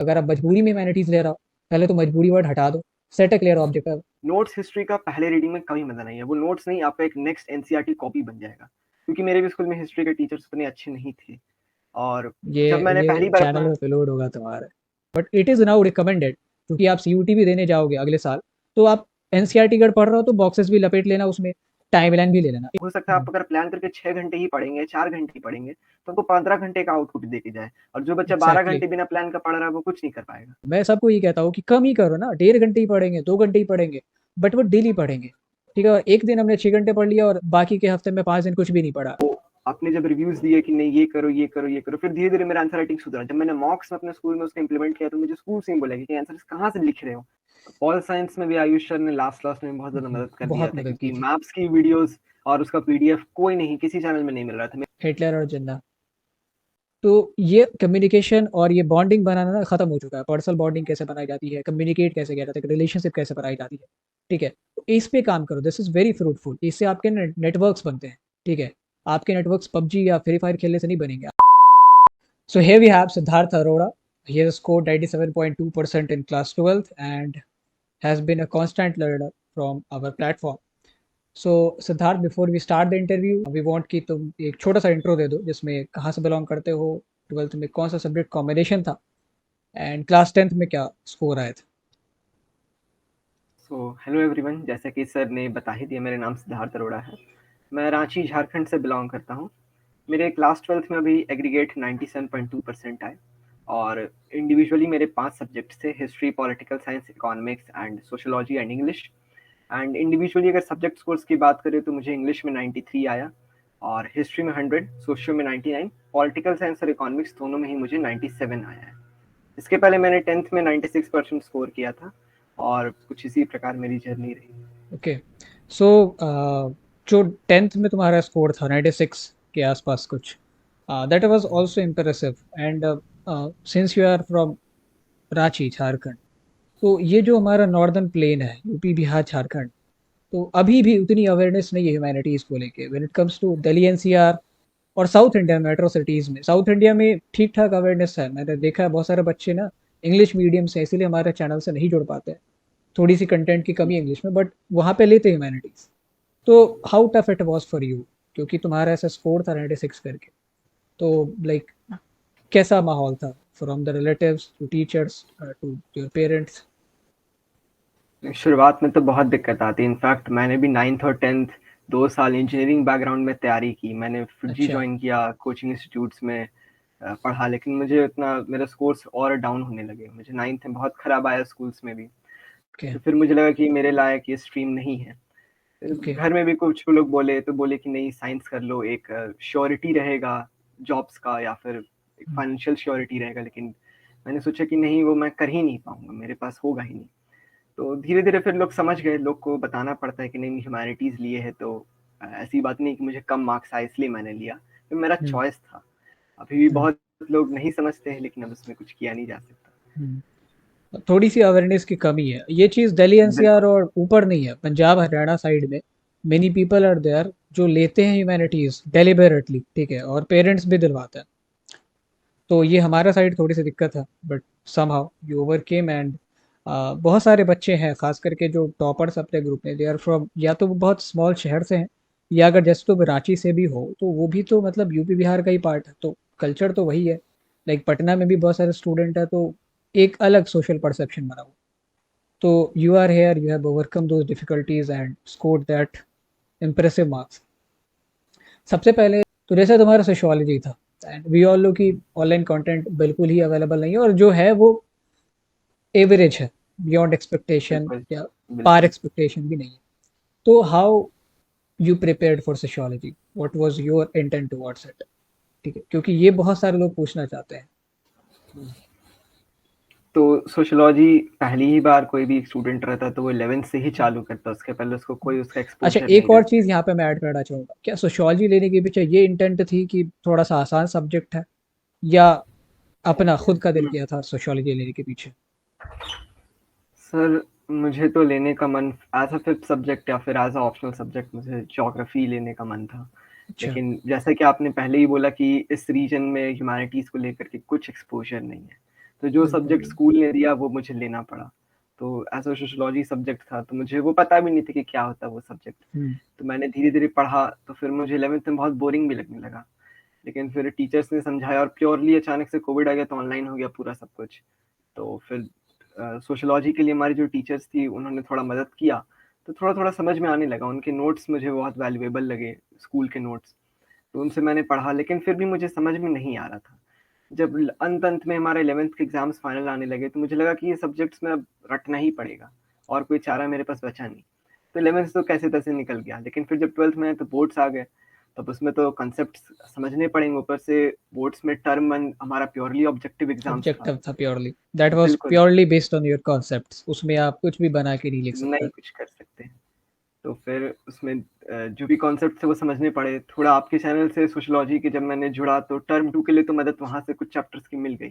अगर आप मजबूरी में ह्यूमैनिटीज़ ले रहे हो, पहले तो मजबूरी वर्ड हटा दो, set a clear objective. Notes history का पहले रीडिंग में कभी मजा नहीं है, वो नोट्स नहीं, आपका एक नेक्स्ट एनसीईआरटी कॉपी बन जाएगा, क्योंकि मेरे भी स्कूल में हिस्ट्री के टीचर्स उतने अच्छे नहीं थे। और ये जब मैंने ये पहली बार चैनल अपना में अपलोड होगा तुम्हारा। But it is now recommended, क्योंकि आप सीयूटी भी देने जाओगे अगले साल, तो आप एनसीईआरटी अगर पढ़ रहे हो तो बॉक्सेस भी लपेट लेना, उसमें टाइमलाइन भी ले लेना। हो सकता है आप अगर प्लान करके 6 घंटे ही पढ़ेंगे, 4 घंटे ही पढ़ेंगे, तो आपको 15 घंटे का आउटपुट दे के जाए, और जो बच्चा बारह एग्जैक्टली। घंटे बिना प्लान का पढ़ रहा है वो कुछ नहीं कर पाएगा। मैं सबको ये कहता हूँ कि कम ही करो ना, 1.5 घंटे ही पढ़ेंगे, 2 घंटे ही पढ़ेंगे, बट वो डेली पढ़ेंगे। ठीक है, एक दिन हमने 6 घंटे पढ़ लिया और बाकी के हफ्ते में 5 दिन कुछ भी नहीं पढ़ा। आपने जब रिव्यूज दिए कि नहीं ये करो ये करो ये करो, फिर धीरे धीरे मेरा आंसर राइटिंग सुधरा। जब मैंने मॉक्स में अपने स्कूल में उसको इम्प्लीमेंट किया, तो मुझे स्कूल से ही बोला कि आंसर कहाँ से लिख रहे हो। पॉल साइंस में भी आयुष सर ने लास्ट क्लास में बहुत ज्यादा मदद कर दिया बहुत था, मदद क्योंकि की थी। मैप्स की वीडियोस और उसका पीडीएफ कोई नहीं, किसी चैनल में नहीं मिल रहा था। हिटलर और जिन्ना। तो ये कम्युनिकेशन और ये बॉन्डिंग बनाना ना खत्म हो चुका है। पर्सनल बॉन्डिंग कैसे बनाई जाती है, कम्युनिकेट कैसे किया जाता है, रिलेशनशिप कैसे बनाई जाती है। ठीक है, तो इस पे काम करो, दिस इज वेरी फ्रूटफुल। इससे आपके नेटवर्क्स बनते हैं। ठीक है, आपके नेटवर्क्स पबजी या फ्री फायर खेलने से नहीं बनेंगे। So here we have Siddharth Arora. He has scored 97.2% in class 12th and has been a constant learner from our platform. So Siddharth, before we start the interview, we want कि तुम एक छोटा सा intro दे दो, जिसमें कहाँ से belong करते हो, 12th में कौन सा सब्जेक्ट कॉम्बिनेशन था, एंड क्लास 10th में क्या स्कोर आए थे। सो हेलो एवरीवन, जैसा कि सर ने बता ही दिया, मेरा नाम सिद्धार्थ अरोड़ा है। मैं रांची झारखंड से बिलोंग करता हूँ। मेरे क्लास 12th में अभी एग्रीगेट 97.2% आए, और इंडिविजुअली मेरे 5 सब्जेक्ट थे: history, political science, economics and sociology and English. And individually अगर सब्जेक्ट स्कोर्स की बात करें तो मुझे इंग्लिश में 93 आया, और हिस्ट्री में 100, सोशियो में 99, पॉलिटिकल साइंस और इकोनॉमिक्स दोनों में ही मुझे 97 आया है। इसके पहले मैंने 10th में 96% स्कोर किया था, और कुछ इसी प्रकार मेरी जर्नी रही। ओके, सो जो 10th में तुम्हारा स्कोर था 96 के आसपास कुछ, that was also impressive. And since you are from Ranchi Jharkhand, तो ये जो हमारा नॉर्दर्न प्लेन है, यूपी बिहार झारखंड, तो अभी भी उतनी अवेयरनेस नहीं है ह्यूमैनिटीज़ को लेके when it comes to Delhi NCR और साउथ इंडिया मेट्रो सिटीज़ में। साउथ इंडिया में ठीक ठाक अवेयरनेस है, मैंने देखा है बहुत सारे बच्चे ना इंग्लिश मीडियम से, इसीलिए हमारे चैनल से नहीं जुड़ पाते हैं, थोड़ी सी कंटेंट की कमी इंग्लिश में, बट वहाँ पे लेते ह्यूमैनिटीज़। तो how tough it was for you, क्योंकि तुम्हारा ऐसा स्कोर था 96 करके, तो लाइक कैसा माहौल था from the relatives to teachers to your parents. शुरुआत में तो बहुत दिक्कत आती है। इनफैक्ट मैंने भी 9th और 10th 2 साल इंजीनियरिंग बैकग्राउंड में तैयारी की। मैंने फिर जी अच्छा। ज्वाइन किया, कोचिंग इंस्टीट्यूट्स में पढ़ा, लेकिन मुझे उतना मेरे स्कोर्स और डाउन होने लगे। मुझे 9th में बहुत खराब आया स्कूल्स में भी। ओके। तो फिर मुझे लगा कि मेरे लायक ये स्ट्रीम नहीं है। फिर ओके। घर में भी कुछ लोग बोले, तो बोले कि नहीं, साइंस कर लो, एक श्योरिटी रहेगा जॉब्स का, या फिर एक फाइनेंशियल श्योरिटी रहेगा। लेकिन मैंने सोचा कि नहीं, वो मैं कर ही नहीं पाऊंगा, मेरे पास होगा ही नहीं। तो धीरे धीरे फिर लोग समझ गए, लोग को बताना पड़ता है कि नहीं, ह्यूमैनिटीज लिए है तो ऐसी बात नहीं कि मुझे कम मार्क्स आए इसलिए मैंने लिया, तो मेरा चॉइस था। अभी भी बहुत लोग नहीं समझते हैं, लेकिन अब उसमें कुछ किया नहीं जा सकता। थोड़ी सी अवेयरनेस की कमी है। ये चीज़ दिल्ली एनसीआर बिल्कुल। और ऊपर नहीं है, पंजाब हरियाणा साइड में मेनी पीपल आर देयर जो लेते हैं ह्यूमैनिटीज़ डेलिबरेटली। ठीक है, और पेरेंट्स भी दिलवाते हैं। तो ये हमारा साइड थोड़ी सी दिक्कत है, but somehow you overcame. And बहुत सारे बच्चे हैं खास करके जो टॉपर्स अपने ग्रुप में, दे आर फ्रॉम या तो वो बहुत स्मॉल शहर से हैं, या अगर जैसे तो रांची से भी हो तो वो भी तो मतलब यूपी बिहार का ही पार्ट है, तो कल्चर तो वही है। लाइक पटना में भी बहुत सारे स्टूडेंट है, तो एक अलग सोशल परसेप्शन बना हुआ। तो you are here, you have overcome those difficulties and scored that impressive marks. सबसे पहले तो जैसे तुम्हारा सोशियोलॉजी था, एंड वी ऑल नो कि ऑनलाइन कंटेंट बिल्कुल ही अवेलेबल नहीं है, और जो है वो एवरेज है, बियॉन्ड एक्सपेक्टेशन बिल्कुल। या पार बिल्कुल। एक्सपेक्टेशन भी नहीं है। तो how you prepared for sociology, what was your intent towards it. ठीक है, क्योंकि ये बहुत सारे लोग पूछना चाहते हैं। तो सोशियोलॉजी पहली ही बार कोई भी स्टूडेंट रहता है तो वो 11th से ही चालू करता है, उसके पहले उसको कोई उसका अच्छा, एक्सपोजर नहीं एक और रहता। चीज़ यहाँ पे मैं ऐड करना चाहूँगा, क्या सोशियोलॉजी लेने के पीछे ये इंटेंट थी कि थोड़ा सा आसान सब्जेक्ट है, या अपना खुद का दिल किया था सोशियोलॉजी लेने के पीछे। सर, मुझे तो लेने का मन एज अ फिफ्थ सब्जेक्ट या फिर एज अ ऑप्शनल सब्जेक्ट मुझे ज्योग्राफी लेने का मन था। अच्छा। लेकिन जैसा कि आपने पहले ही बोला कि इस रीजन में ह्यूमैनिटीज़ को लेकर के कुछ एक्सपोजर नहीं है, तो जो बिल्कुल, सब्जेक्ट बिल्कुल। स्कूल ने दिया वो मुझे लेना पड़ा। तो एज़ अ सोशियोलॉजी सब्जेक्ट था, तो मुझे वो पता भी नहीं था कि क्या होता है वो सब्जेक्ट। हुँ, तो मैंने धीरे-धीरे पढ़ा, तो फिर मुझे 11th में बहुत बोरिंग भी लगने लगा। लेकिन फिर टीचर्स ने समझाया और प्योरली अचानक से कोविड आ गया तो ऑनलाइन हो गया पूरा सब कुछ। तो फिर सोशियोलॉजी के लिए हमारी जो टीचर्स थी उन्होंने थोड़ा मदद किया, तो थोड़ा-थोड़ा समझ में आने लगा। उनके नोट्स मुझे बहुत वैल्यूएबल लगे, स्कूल के नोट्स। तो उनसे मैंने पढ़ा, लेकिन फिर भी मुझे समझ में नहीं आ रहा था। जब अंत-अंत में हमारे 11th के एग्ज़ाम्स फाइनल आने लगे, तो मुझे लगा कि ये सब्जेक्ट्स में अब रटना ही पड़ेगा और कोई चारा मेरे पास बचा नहीं। तो 11th तो कैसे-तैसे निकल गया, लेकिन फिर जब 12th में आए तो बोर्ड्स आ गए, तब उसमें तो कॉन्सेप्ट्स समझने पड़ेंगे, ऊपर से बोर्ड्स में टर्म 1 हमारा प्योरली ऑब्जेक्टिव एग्ज़ाम्स था। ऑब्जेक्टिव था प्योरली। दैट वाज़ बिल्कुल, purely based on your concepts, उसमें आप कुछ भी बना के नहीं लिख सकते। नहीं कुछ कर सकते। तो फिर उसमें जो भी कॉन्सेप्ट थे वो समझने पड़े। थोड़ा आपके चैनल से सोशियोलॉजी के जब मैंने जुड़ा तो टर्म 2 के लिए तो मदद वहाँ से कुछ चैप्टर्स की मिल गई।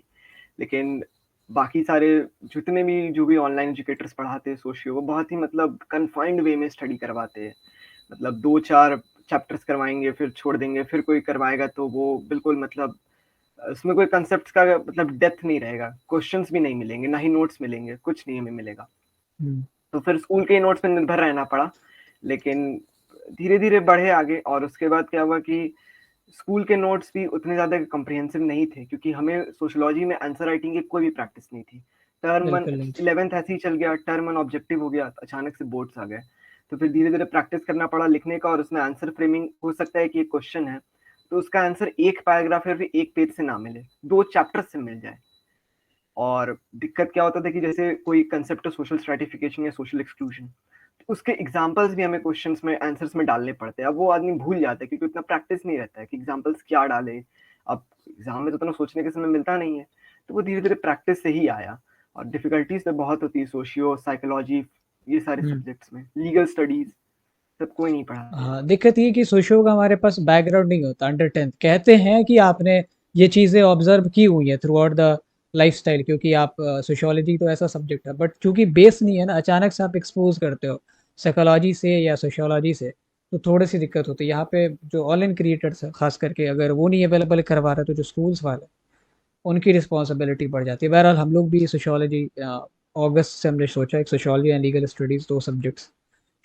लेकिन बाकी सारे जितने भी जो भी ऑनलाइन एजुकेटर्स पढ़ाते हैं सोशियो, वो बहुत ही मतलब कन्फाइंड वे में स्टडी करवाते हैं। मतलब 2-4 चैप्टर्स करवाएँगे, फिर छोड़ देंगे, फिर कोई करवाएगा तो वो बिल्कुल मतलब उसमें कोई कॉन्सेप्ट्स का मतलब डेप्थ नहीं रहेगा। क्वेश्चन्स भी नहीं मिलेंगे, ना ही नोट्स मिलेंगे, कुछ नहीं हमें मिलेगा। हुँ, तो फिर स्कूल के नोट्स पे निर्भर रहना पड़ा। लेकिन धीरे-धीरे बढ़े आगे और उसके बाद क्या हुआ कि स्कूल के नोट्स भी उतने ज़्यादा कॉम्प्रिहेंसिव नहीं थे क्योंकि हमें सोशियोलॉजी में आंसर राइटिंग की कोई भी प्रैक्टिस नहीं थी। टर्म 1 बिल्कुल नहीं थी। 11th ऐसे ही चल गया, टर्म 1 ऑब्जेक्टिव हो गया, अचानक से बोर्ड्स आ गए। तो फिर धीरे-धीरे प्रैक्टिस करना पड़ा लिखने का और उसमें आंसर फ्रेमिंग हो सकता है कि एक क्वेश्चन है, तो उसका आंसर 1 पैराग्राफ या फिर 1 पेज से ना मिले, 2 चैप्टर से मिल जाए। और दिक्कत क्या होता था कि जैसे कोई कांसेप्ट है सोशल स्ट्रैटिफिकेशन या सोशल एक्सक्लूजन, उसके एग्जांपल्स भी हमें क्वेश्चंस में आंसर्स में डालने पड़ते हैं। अब वो आदमी भूल जाता है क्योंकि उतना प्रैक्टिस नहीं रहता है कि एग्जांपल्स क्या डाले। अब एग्जाम में तो उतना सोचने का समय मिलता नहीं है, तो वो धीरे-धीरे प्रैक्टिस से ही आया। और डिफिकल्टीज तो बहुत होती है सोशियो, साइकोलॉजी, ये सारे हुँ। सब्जेक्ट्स में, लीगल स्टडीज सब कोई नहीं पढ़ाते हैं। हाँ, दिक्कत ये है कि सोशियो का हमारे पास बैकग्राउंड नहीं होता अंडर 10th। कहते हैं कि आपने ये चीज़ें ऑब्ज़र्व की हुई हैं थ्रू आउट द लाइफ़स्टाइल, क्योंकि आप सोशियोलॉजी तो ऐसा सब्जेक्ट है, बट चूँकि बेस नहीं है ना, अचानक से आप एक्सपोज़ करते हो साइकोलॉजी से या सोशियोलॉजी से, तो थोड़ी-सी दिक्कत होती है। यहाँ पे जो ऑनलाइन क्रिएटर्स हैं, ख़ास करके अगर वो नहीं अवेलेबल करवा रहे, तो जो स्कूल्स वाले हैं, उनकी रिस्पॉन्सिबिलिटी बढ़ जाती है। बहरहाल हम लोग भी सोशियोलॉजी अगस्त से हमने सोचा एक sociology and legal studies 2 subjects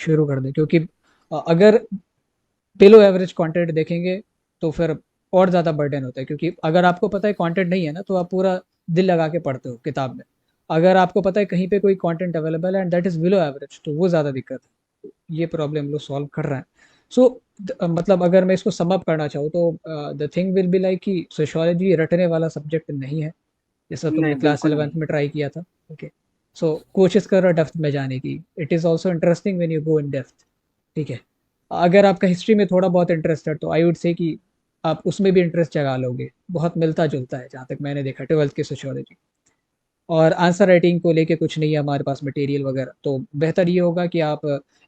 शुरू कर दें, क्योंकि अगर बिलो एवरेज कंटेंट देखेंगे तो फिर और ज़्यादा बर्डन होता है, क्योंकि अगर आपको पता है कंटेंट नहीं है ना, तो आप पूरा दिल लगा के पढ़ते हो किताब में। अगर आपको पता है कहीं पे कोई कंटेंट अवेलेबल है and that is below average, तो वो ज़्यादा दिक्कत है। ये प्रॉब्लम लोग सॉल्व कर रहे हैं। सो मतलब अगर मैं इसको सम अप करना चाहूँ तो the thing will be like कि सोशियोलॉजी रटने वाला सब्जेक्ट नहीं है, जैसा तुमने नहीं, क्लास बिल्कुल 11th नहीं। में ट्राई किया था। ओके, सो कोशिश करो डेप्थ में जाने की। It is also interesting when you go in depth. ठीक है, अगर आपका हिस्ट्री में थोड़ा बहुत इंटरेस्ट है तो आई वुड से कि आप उसमें भी इंटरेस्ट जगा लोगे। बहुत मिलता जुलता है जहाँ तक मैंने देखा 12th की सोशियोलॉजी। और आंसर राइटिंग को लेके कुछ नहीं है हमारे पास मटेरियल वगैरह, तो बेहतर ये होगा कि आप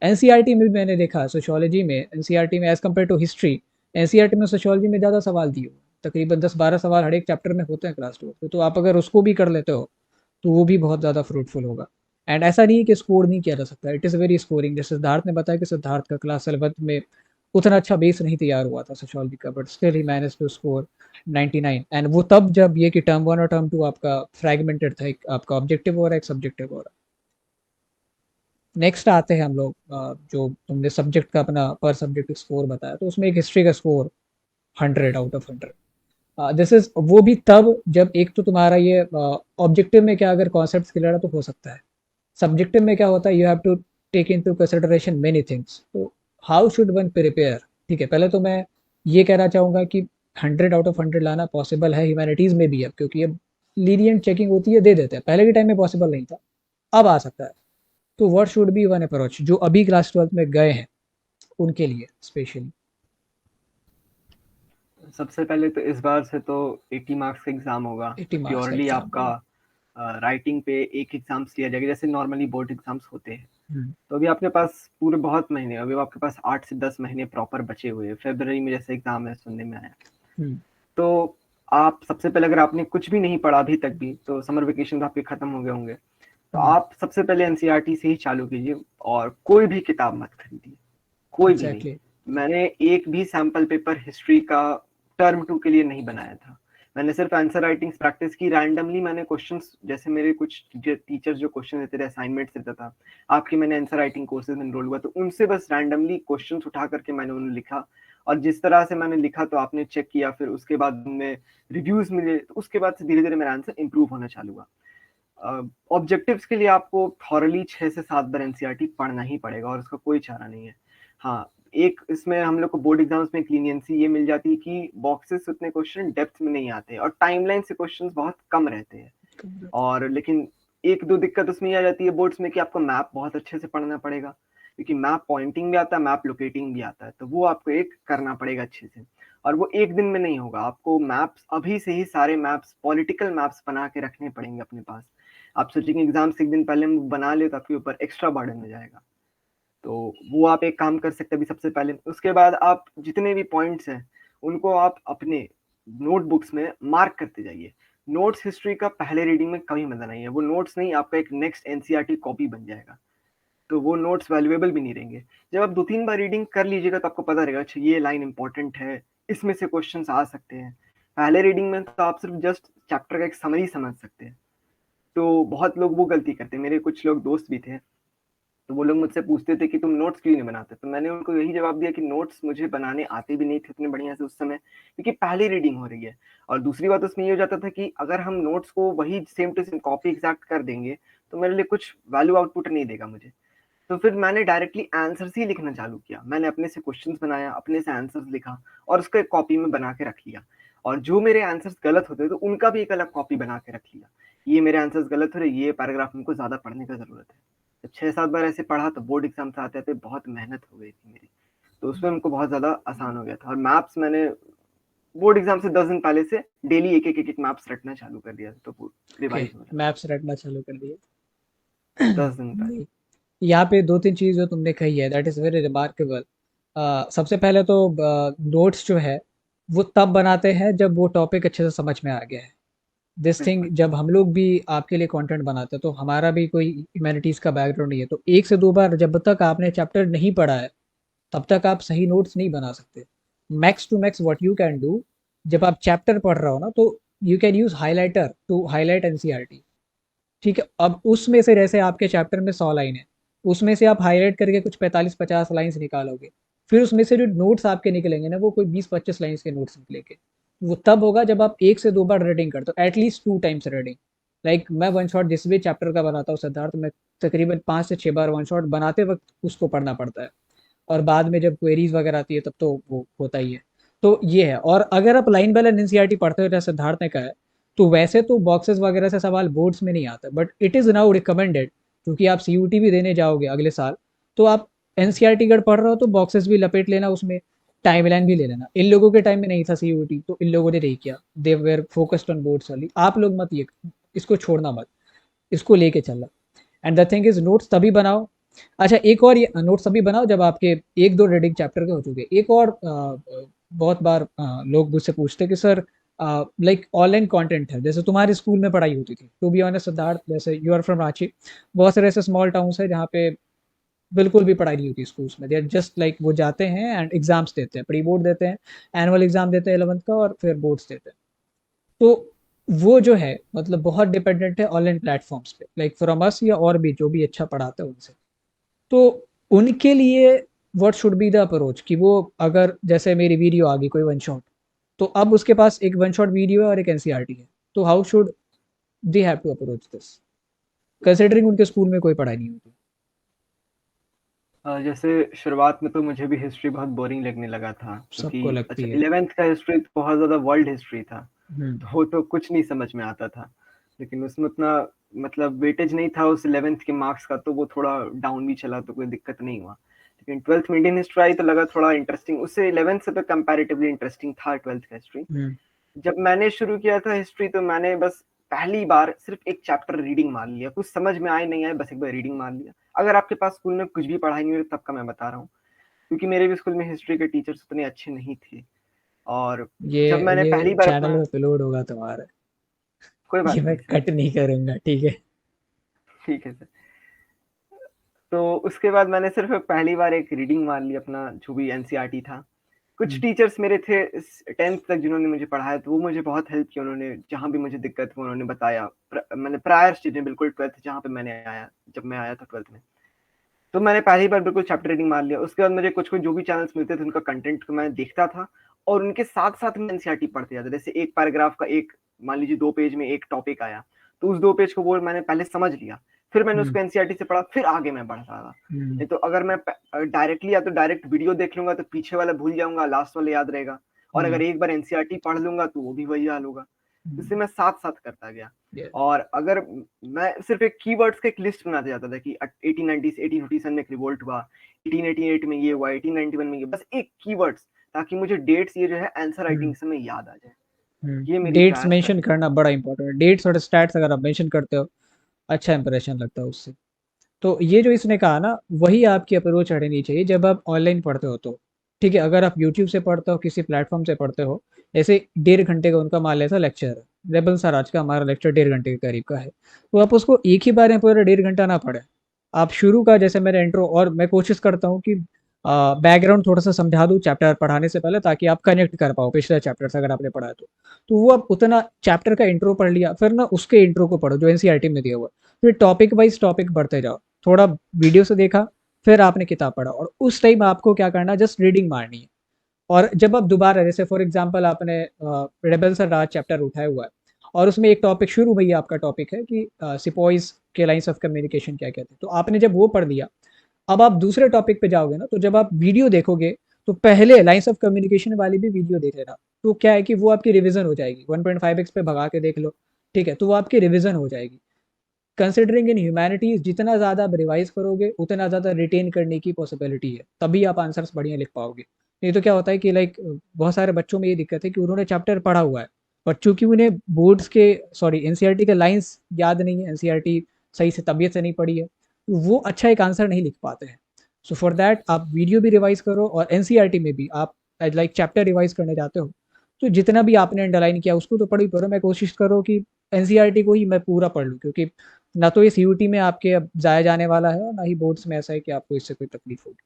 एनसीईआरटी में भी मैंने देखा सोशियोलॉजी में, एनसीईआरटी में as compare to history, NCERT में सोशियोलॉजी में ज़्यादा सवाल दिए हुए हैं। तकरीबन 10-12 सवाल हर एक चैप्टर में होते हैं क्लास 2 में, तो आप अगर उसको भी कर लेते हो तो वो भी बहुत ज़्यादा फ्रूटफुल होगा। एंड ऐसा नहीं है कि स्कोर नहीं किया जा सकता, इट इज़ वेरी स्कोरिंग। जैसे सिद्धार्थ ने बताया कि सिद्धार्थ का क्लास 11th में उतना अच्छा बेस नहीं तैयार हुआ था सोशियोलॉजी का, but still he manage to score 99। And वो तब जब ये कि टर्म 1 और टर्म 2 आपका फ्रैगमेंटेड था, एक आपका ऑब्जेक्टिव हो रहा है, एक सब्जेक्टिव हो रहा है। नेक्स्ट आते हैं हम लोग जो तुमने सब्जेक्ट का अपना पर सब्जेक्ट स्कोर बताया, तो उसमें एक हिस्ट्री का score 100 out of 100। This is वो भी तब जब एक तो तुम्हारा ये ऑब्जेक्टिव में क्या अगर कॉन्सेप्ट क्लियर है तो हो सकता है। सब्जेक्टिव में क्या होता है, you have to take into consideration many things. तो हाउ शुड वन प्रिपेयर? ठीक है, पहले तो मैं ये कहना चाहूँगा कि 100 आउट ऑफ 100 लाना पॉसिबल है ह्यूमैनिटीज़ में भी अब, क्योंकि अब लीनियंट चेकिंग होती है, दे देते हैं। पहले के टाइम में पॉसिबल नहीं था, अब आ सकता है। तो what should B one approach जो अभी क्लास 12th में गए हैं उनके लिए स्पेशली? सबसे पहले तो इस बार से तो 80 मार्क्स का एग्ज़ाम होगा, 80 तो मार्क्स का प्योरली एग्जाम आपका होगा। राइटिंग पे एक एग्ज़ाम्स लिया जाएगा, जैसे नॉर्मली बोर्ड एग्ज़ाम्स होते हैं। हम्म, तो अभी आपके पास पूरे बहुत महीने, अभी आपके पास 8 से 10 महीने प्रॉपर बचे हुए हैं। फ़रवरी में जैसे एग्ज़ाम है सुनने में आया। हम्म, तो आप सबसे पहले अगर आपने कुछ भी नहीं पढ़ा अभी तक भी, तो समर वेकेशन तो आपके खत्म हो गए होंगे। तो हम्म, आप सबसे पहले एनसीईआरटी से ही चालू कीजिए और कोई भी किताब मत खरीदिए, कोई भी नहीं। एग्जैक्टली। मैंने एक भी सैंपल पेपर हिस्ट्री का टर्म 2 के लिए नहीं बनाया था। मैंने सिर्फ आंसर राइटिंग प्रैक्टिस की, रैंडमली मैंने क्वेश्चंस, जैसे मेरे कुछ टीचर्स जो क्वेश्चन देते थे, असाइनमेंट्स देता था, आपके मैंने आंसर राइटिंग कोर्सेज में एनरोल हुआ, तो उनसे बस रैंडमली क्वेश्चंस उठा करके मैंने उन्हें लिखा, और जिस तरह से मैंने लिखा तो आपने चेक किया, फिर उसके बाद में रिव्यूज मिले, तो उसके बाद से धीरे धीरे मेरा आंसर इंप्रूव होना चालू हुआ। ऑब्जेक्टिव्स के लिए आपको थॉरली 6 से 7 बार एनसीईआरटी पढ़ना ही पड़ेगा, और उसका कोई चारा नहीं है। हाँ, एक इसमें हम लोग को बोर्ड एग्जाम्स में लीनियंसी ये मिल जाती है कि बॉक्सेस उतने क्वेश्चन डेप्थ में नहीं आते, और टाइमलाइन से क्वेश्चंस बहुत कम रहते हैं। और लेकिन एक दो दिक्कत उसमें ये आ जाती है बोर्ड्स में कि आपको मैप बहुत अच्छे से पढ़ना पड़ेगा, क्योंकि मैप पॉइंटिंग भी आता है, मैप लोकेटिंग भी आता है, तो वो आपको एक करना पड़ेगा अच्छे से, और वो एक दिन में नहीं होगा। आपको मैप्स अभी से ही सारे मैप्स, पॉलिटिकल मैप्स बना के रखने पड़ेंगे अपने पास। आप सोचेंगे एग्जाम से एक दिन पहले हम बना ले तो आपके ऊपर एक्स्ट्रा बर्डन हो जाएगा, तो वो आप एक काम कर सकते हैं अभी सबसे पहले। उसके बाद आप जितने भी पॉइंट्स हैं उनको आप अपने नोटबुक्स में मार्क करते जाइए। नोट्स हिस्ट्री का पहले रीडिंग में कभी मजा नहीं है, वो नोट्स नहीं, आपका एक नेक्स्ट एनसीईआरटी कॉपी बन जाएगा, तो वो नोट्स वैल्यूएबल भी नहीं रहेंगे। जब आप 2-3 बार रीडिंग कर लीजिएगा तो आपको पता रहेगा, अच्छा ये लाइन इंपॉर्टेंट है, इसमें से क्वेश्चन आ सकते हैं। पहले रीडिंग में तो आप सिर्फ जस्ट चैप्टर का एक समरी समझ सकते हैं, तो बहुत लोग वो गलती करते हैं। मेरे कुछ लोग दोस्त भी थे, तो वो लोग मुझसे पूछते थे कि तुम नोट्स क्यों नहीं बनाते, तो मैंने उनको यही जवाब दिया कि नोट्स मुझे बनाने आते भी नहीं थे उतने बढ़िया से उस समय, क्योंकि पहली रीडिंग हो रही है। और दूसरी बात उसमें ये हो जाता था कि अगर हम नोट्स को वही same to same copy exact कर देंगे तो मेरे लिए कुछ वैल्यू आउटपुट नहीं देगा मुझे। तो फिर मैंने डायरेक्टली आंसर्स ही लिखना चालू किया, मैंने अपने से क्वेश्चंस बनाया, अपने से आंसर्स लिखा, और उसको एक कॉपी में बना के रख लिया। और जो मेरे आंसर्स गलत होते तो उनका भी एक अलग कॉपी बना के रख लिया, ये मेरे आंसर्स गलत हो रहे, ये पैराग्राफ हमको ज्यादा पढ़ने का जरूरत है। जब 6-7 बार ऐसे पढ़ा तो बोर्ड एग्जाम से आते आते बहुत मेहनत हो गई थी मेरी, तो उसमें हमको बहुत ज्यादा आसान हो गया था। और मैप्स मैंने बोर्ड एग्जाम से 10 दिन पहले से डेली एक एक मैप्स रटना चालू कर दिया, तो रिवाइज हो जाता मैप्स रटना चालू कर दिए। 10 दिन पहले। नहीं, यहाँ पे दो तीन चीज जो तुमने कही है दैट इज वेरी रिमार्केबल। सबसे पहले तो नोट्स जो है वो तब बनाते हैं जब वो टॉपिक अच्छे से समझ में आ गया है। दिस थिंग, बिल्कुल। जब हम लोग भी आपके लिए कंटेंट बनाते हैं तो हमारा भी कोई ह्यूमैनिटीज का बैकग्राउंड नहीं है, तो एक से दो बार जब तक आपने चैप्टर नहीं पढ़ा है तब तक आप सही नोट्स नहीं बना सकते। Max to max what you can do, जब आप चैप्टर पढ़ रहे हो ना तो you can use highlighter to highlight NCERT. ठीक है, अब उसमें से जैसे आपके चैप्टर में 100 लाइन है, उसमें से आप हाईलाइट करके कुछ 45-50 लाइन्स निकालोगे, फिर उसमें से जो नोट्स आपके निकलेंगे ना वो कोई 20-25 लाइन्स के नोट्स निकलेंगे। वो तब होगा जब आप एक से दो बार रीडिंग करते हो, एटलीस्ट 2 टाइम्स रीडिंग। लाइक मैं वन शॉट जिस भी चैप्टर का बनाता हूँ सिद्धार्थ, मैं तकरीबन 5 से 6 बार वन शॉट बनाते वक्त उसको पढ़ना पड़ता है, और बाद में जब क्वेरीज वगैरह आती है तब तो वो होता ही है। तो ये है, और अगर आप लाइन बाय लाइन एनसीईआरटी पढ़ते हो जैसे सिद्धार्थ ने कहा है, तो वैसे तो बॉक्सेस वगैरह से सवाल बोर्ड्स में नहीं आता, but it is now recommended, क्योंकि आप सीयूटी भी देने जाओगे अगले साल, तो आप एनसीईआरटी अगर पढ़ रहे हो तो बॉक्सेस भी लपेट लेना, उसमें टाइमलाइन भी ले लेना। इन लोगों के टाइम में नहीं था सीयूटी, तो इन लोगों ने नहीं किया, they were focused on boards वाली। आप लोग मत ये, इसको छोड़ना मत, इसको लेके चलना। And the thing is notes तभी बनाओ। अच्छा, एक और ये नोट्स तभी बनाओ जब आपके एक दो रीडिंग चैप्टर के हो चुके। एक और बहुत बार लोग मुझसे पूछते हैं कि सर लाइक ऑनलाइन कंटेंट है, जैसे तुम्हारे स्कूल में पढ़ाई होती थी, टू बी ऑनेस्ट सिद्धार्थ, जैसे यू आर फ्रॉम रांची, बहुत सारे ऐसे स्मॉल टाउन्स है जहाँ पे बिल्कुल भी पढ़ाई नहीं होती स्कूल्स में, दे आर जस्ट लाइक वो जाते हैं एंड एग्जाम्स देते हैं, प्री बोर्ड देते हैं, एनुअल एग्जाम देते हैं 11th का, और फिर बोर्ड्स देते हैं। तो वो जो है मतलब बहुत डिपेंडेंट है ऑनलाइन प्लेटफॉर्म्स पे, लाइक फ्रॉम अस या और भी जो भी अच्छा पढ़ाते हैं उनसे। तो उनके लिए what should be the approach, कि वो अगर जैसे मेरी वीडियो आ गई कोई वन शॉट, तो अब उसके पास एक वन शॉट वीडियो है और एक एनसीईआरटी है, तो how should they have to approach this, considering उनके स्कूल में कोई पढ़ाई नहीं होती। जैसे शुरुआत में तो मुझे भी हिस्ट्री बहुत बोरिंग लगने लगा था, क्योंकि सबको अच्छा लगती है। 11th का हिस्ट्री तो बहुत ज़्यादा वर्ल्ड हिस्ट्री था, हम्म। तो वो तो कुछ नहीं समझ में आता था। लेकिन उसमें उतना मतलब वेटेज नहीं था उस 11th के मार्क्स का, तो वो थोड़ा डाउन भी चला तो कोई दिक्कत नहीं हुआ। लेकिन 12th में इंडियन हिस्ट्री आई तो लगा थोड़ा इंटरेस्टिंग, उससे 11th से तो कंपैरेटिवली इंटरेस्टिंग था 12th का हिस्ट्री। हम्म। जब मैंने शुरू किया था हिस्ट्री तो मैंने बस पहली बार सिर्फ एक चैप्टर रीडिंग मार लिया, कुछ समझ में आए नहीं आए बस एक बार रीडिंग मार लिया। अगर आपके पास स्कूल में कुछ भी पढ़ाई नहीं हुई तब का मैं बता रहा हूँ, क्योंकि मेरे भी स्कूल में हिस्ट्री के टीचर्स उतने अच्छे नहीं थे। और ये जब मैंने ये पहली बार चैनल अपना, में अपलोड होगा तुम्हारा, कोई ये बात मैं नहीं सर, कट नहीं करूंगा, ठीक है। ठीक है सर। तो उसके बाद मैंने सिर्फ पहली बार एक रीडिंग मार ली अपना जो भी एनसीईआरटी था, कुछ टीचर्स मेरे थे 10th तक जिन्होंने मुझे पढ़ाया, तो वो मुझे बहुत हेल्प किया। उन्होंने जहाँ भी मुझे दिक्कत हुई उन्होंने बताया। मैंने प्रायर चीज़ें बिल्कुल 12th जहाँ पे जब मैं आया था 12th में। तो मैंने पहली बार बिल्कुल चैप्टर रीडिंग मार लिया। उसके बाद मुझे कुछ-कुछ जो भी चैनल्स मिलते थे उनका कंटेंट को मैं देखता था और उनके साथ-साथ मैं एनसीईआरटी पढ़ते जाता था। जैसे एक पैराग्राफ का एक मान लीजिए 2 पेज में एक टॉपिक आया, तो उस 2 पेज को वो मैंने पहले समझ लिया। फिर मैंने हुँ, उसको एनसीईआरटी से पढ़ा, फिर आगे मैं बढ़ रहा था। हुँ, नहीं तो अगर मैं डायरेक्टली या तो डायरेक्ट वीडियो देख लूँगा तो पीछे वाला भूल जाऊँगा, लास्ट वाला याद रहेगा। और अगर हुँ, एक बार एनसीईआरटी पढ़ लूँगा तो वो भी वही हाल होगा। इसलिए हुँ, मैं साथ-साथ करता गया। ये और अगर मैं सिर्फ़ एक कीवर्ड्स का एक लिस्ट बनाते जाता था कि 1890 1857 में एक रिवोल्ट हुआ, 1888 में ये हुआ, 1891 में ये, बस एक कीवर्ड्स, ताकि मुझे डेट्स ये जो है आंसर राइटिंग हुँ, के समय याद आ जाए। हुँ। ये मेरी डेट्स प्रायर मेंशन स्ट्रैटेजी। करना बड़ा इम्पोर्टेंट है। डेट्स और स्टैट्स अगर आप मेंशन करते हो, अच्छा इंप्रेशन लगता है उससे। तो ये जो इसने कहा ना, वही आपकी अप्रोच रहनी चाहिए जब आप ऑनलाइन पढ़ते हो तो। ठीक है, अगर आप यूट्यूब से पढ़ते हो, किसी प्लेटफ़ॉर्म से पढ़ते हो, ऐसे 1.5 घंटे का उनका मान लें लेक्चर है। रेबल सर आज का हमारा लेक्चर 1.5 घंटे के करीब का है। तो आप उसको एक ही बार में पूरा 1.5 घंटा ना पढ़ें। आप शुरू का जैसे मेरा इंट्रो और मैं कोशिश करता हूँ कि बैकग्राउंड थोड़ा-सा समझा दूँ चैप्टर पढ़ाने से पहले ताकि आप कनेक्ट कर पाओ पिछले चैप्टर से अगर आपने पढ़ा है तो। तो वो आप उतना चैप्टर का इंट्रो पढ़ लिया, फिर ना उसके इंट्रो को पढ़ो जो एनसीईआरटी में दिया हुआ है। फिर टॉपिक वाइज़ टॉपिक बढ़ते जाओ। थोड़ा वीडियो से देखा, फिर आपने किताब पढ़ा और उस टाइम आपको क्या करना है जस्ट रीडिंग मारनी है। और जब आप दोबारा जैसे फॉर एग्जांपल आपने रेबेल सर राज चैप्टर उठाया हुआ है और उसमें एक टॉपिक शुरू भैया आपका टॉपिक है कि सिपॉइस के लाइंस ऑफ कम्युनिकेशन क्या कहते हैं। तो आपने जब वो पढ़ लिया, अब आप दूसरे टॉपिक पे जाओगे ना, तो जब आप वीडियो देखोगे, तो पहले लाइंस ऑफ कम्युनिकेशन वाली भी वीडियो देख लेना। तो क्या है कि वो आपकी रिवीजन हो जाएगी। 1.5x पे भगा के देख लो, ठीक है? तो वो आपकी रिवीजन हो जाएगी। कंसिडरिंग इन ह्यूमैनिटीज जितना ज़्यादा आप रिवाइज करोगे उतना ज़्यादा रिटेन करने की पॉसिबिलिटी है, तभी आप आंसर्स बढ़िया लिख पाओगे। नहीं तो क्या होता है कि लाइक बहुत सारे बच्चों में ये दिक्कत है कि उन्होंने चैप्टर पढ़ा हुआ है, पर चूंकि उन्हें बोर्ड्स के सॉरी एनसीईआरटी के लाइंस याद नहीं है, एनसीईआरटी सही से तबीयत से नहीं पढ़ी है, तो वो अच्छा एक आंसर नहीं लिख पाते हैं। सो फॉर दैट आप वीडियो भी रिवाइज करो और एनसीईआरटी में भी आप लाइक चैप्टर रिवाइज करने जाते हो, तो जितना भी आपने अंडरलाइन किया उसको तो पढ़ ही पढ़ो। मैं कोशिश करो कि एनसीईआरटी को ही मैं पूरा पढ़ लूँ, क्योंकि ना तो ये सीयूटी में आपके अब जाया जाने वाला है और ना ही बोर्ड्स में ऐसा है कि आपको इससे कोई तकलीफ होगी।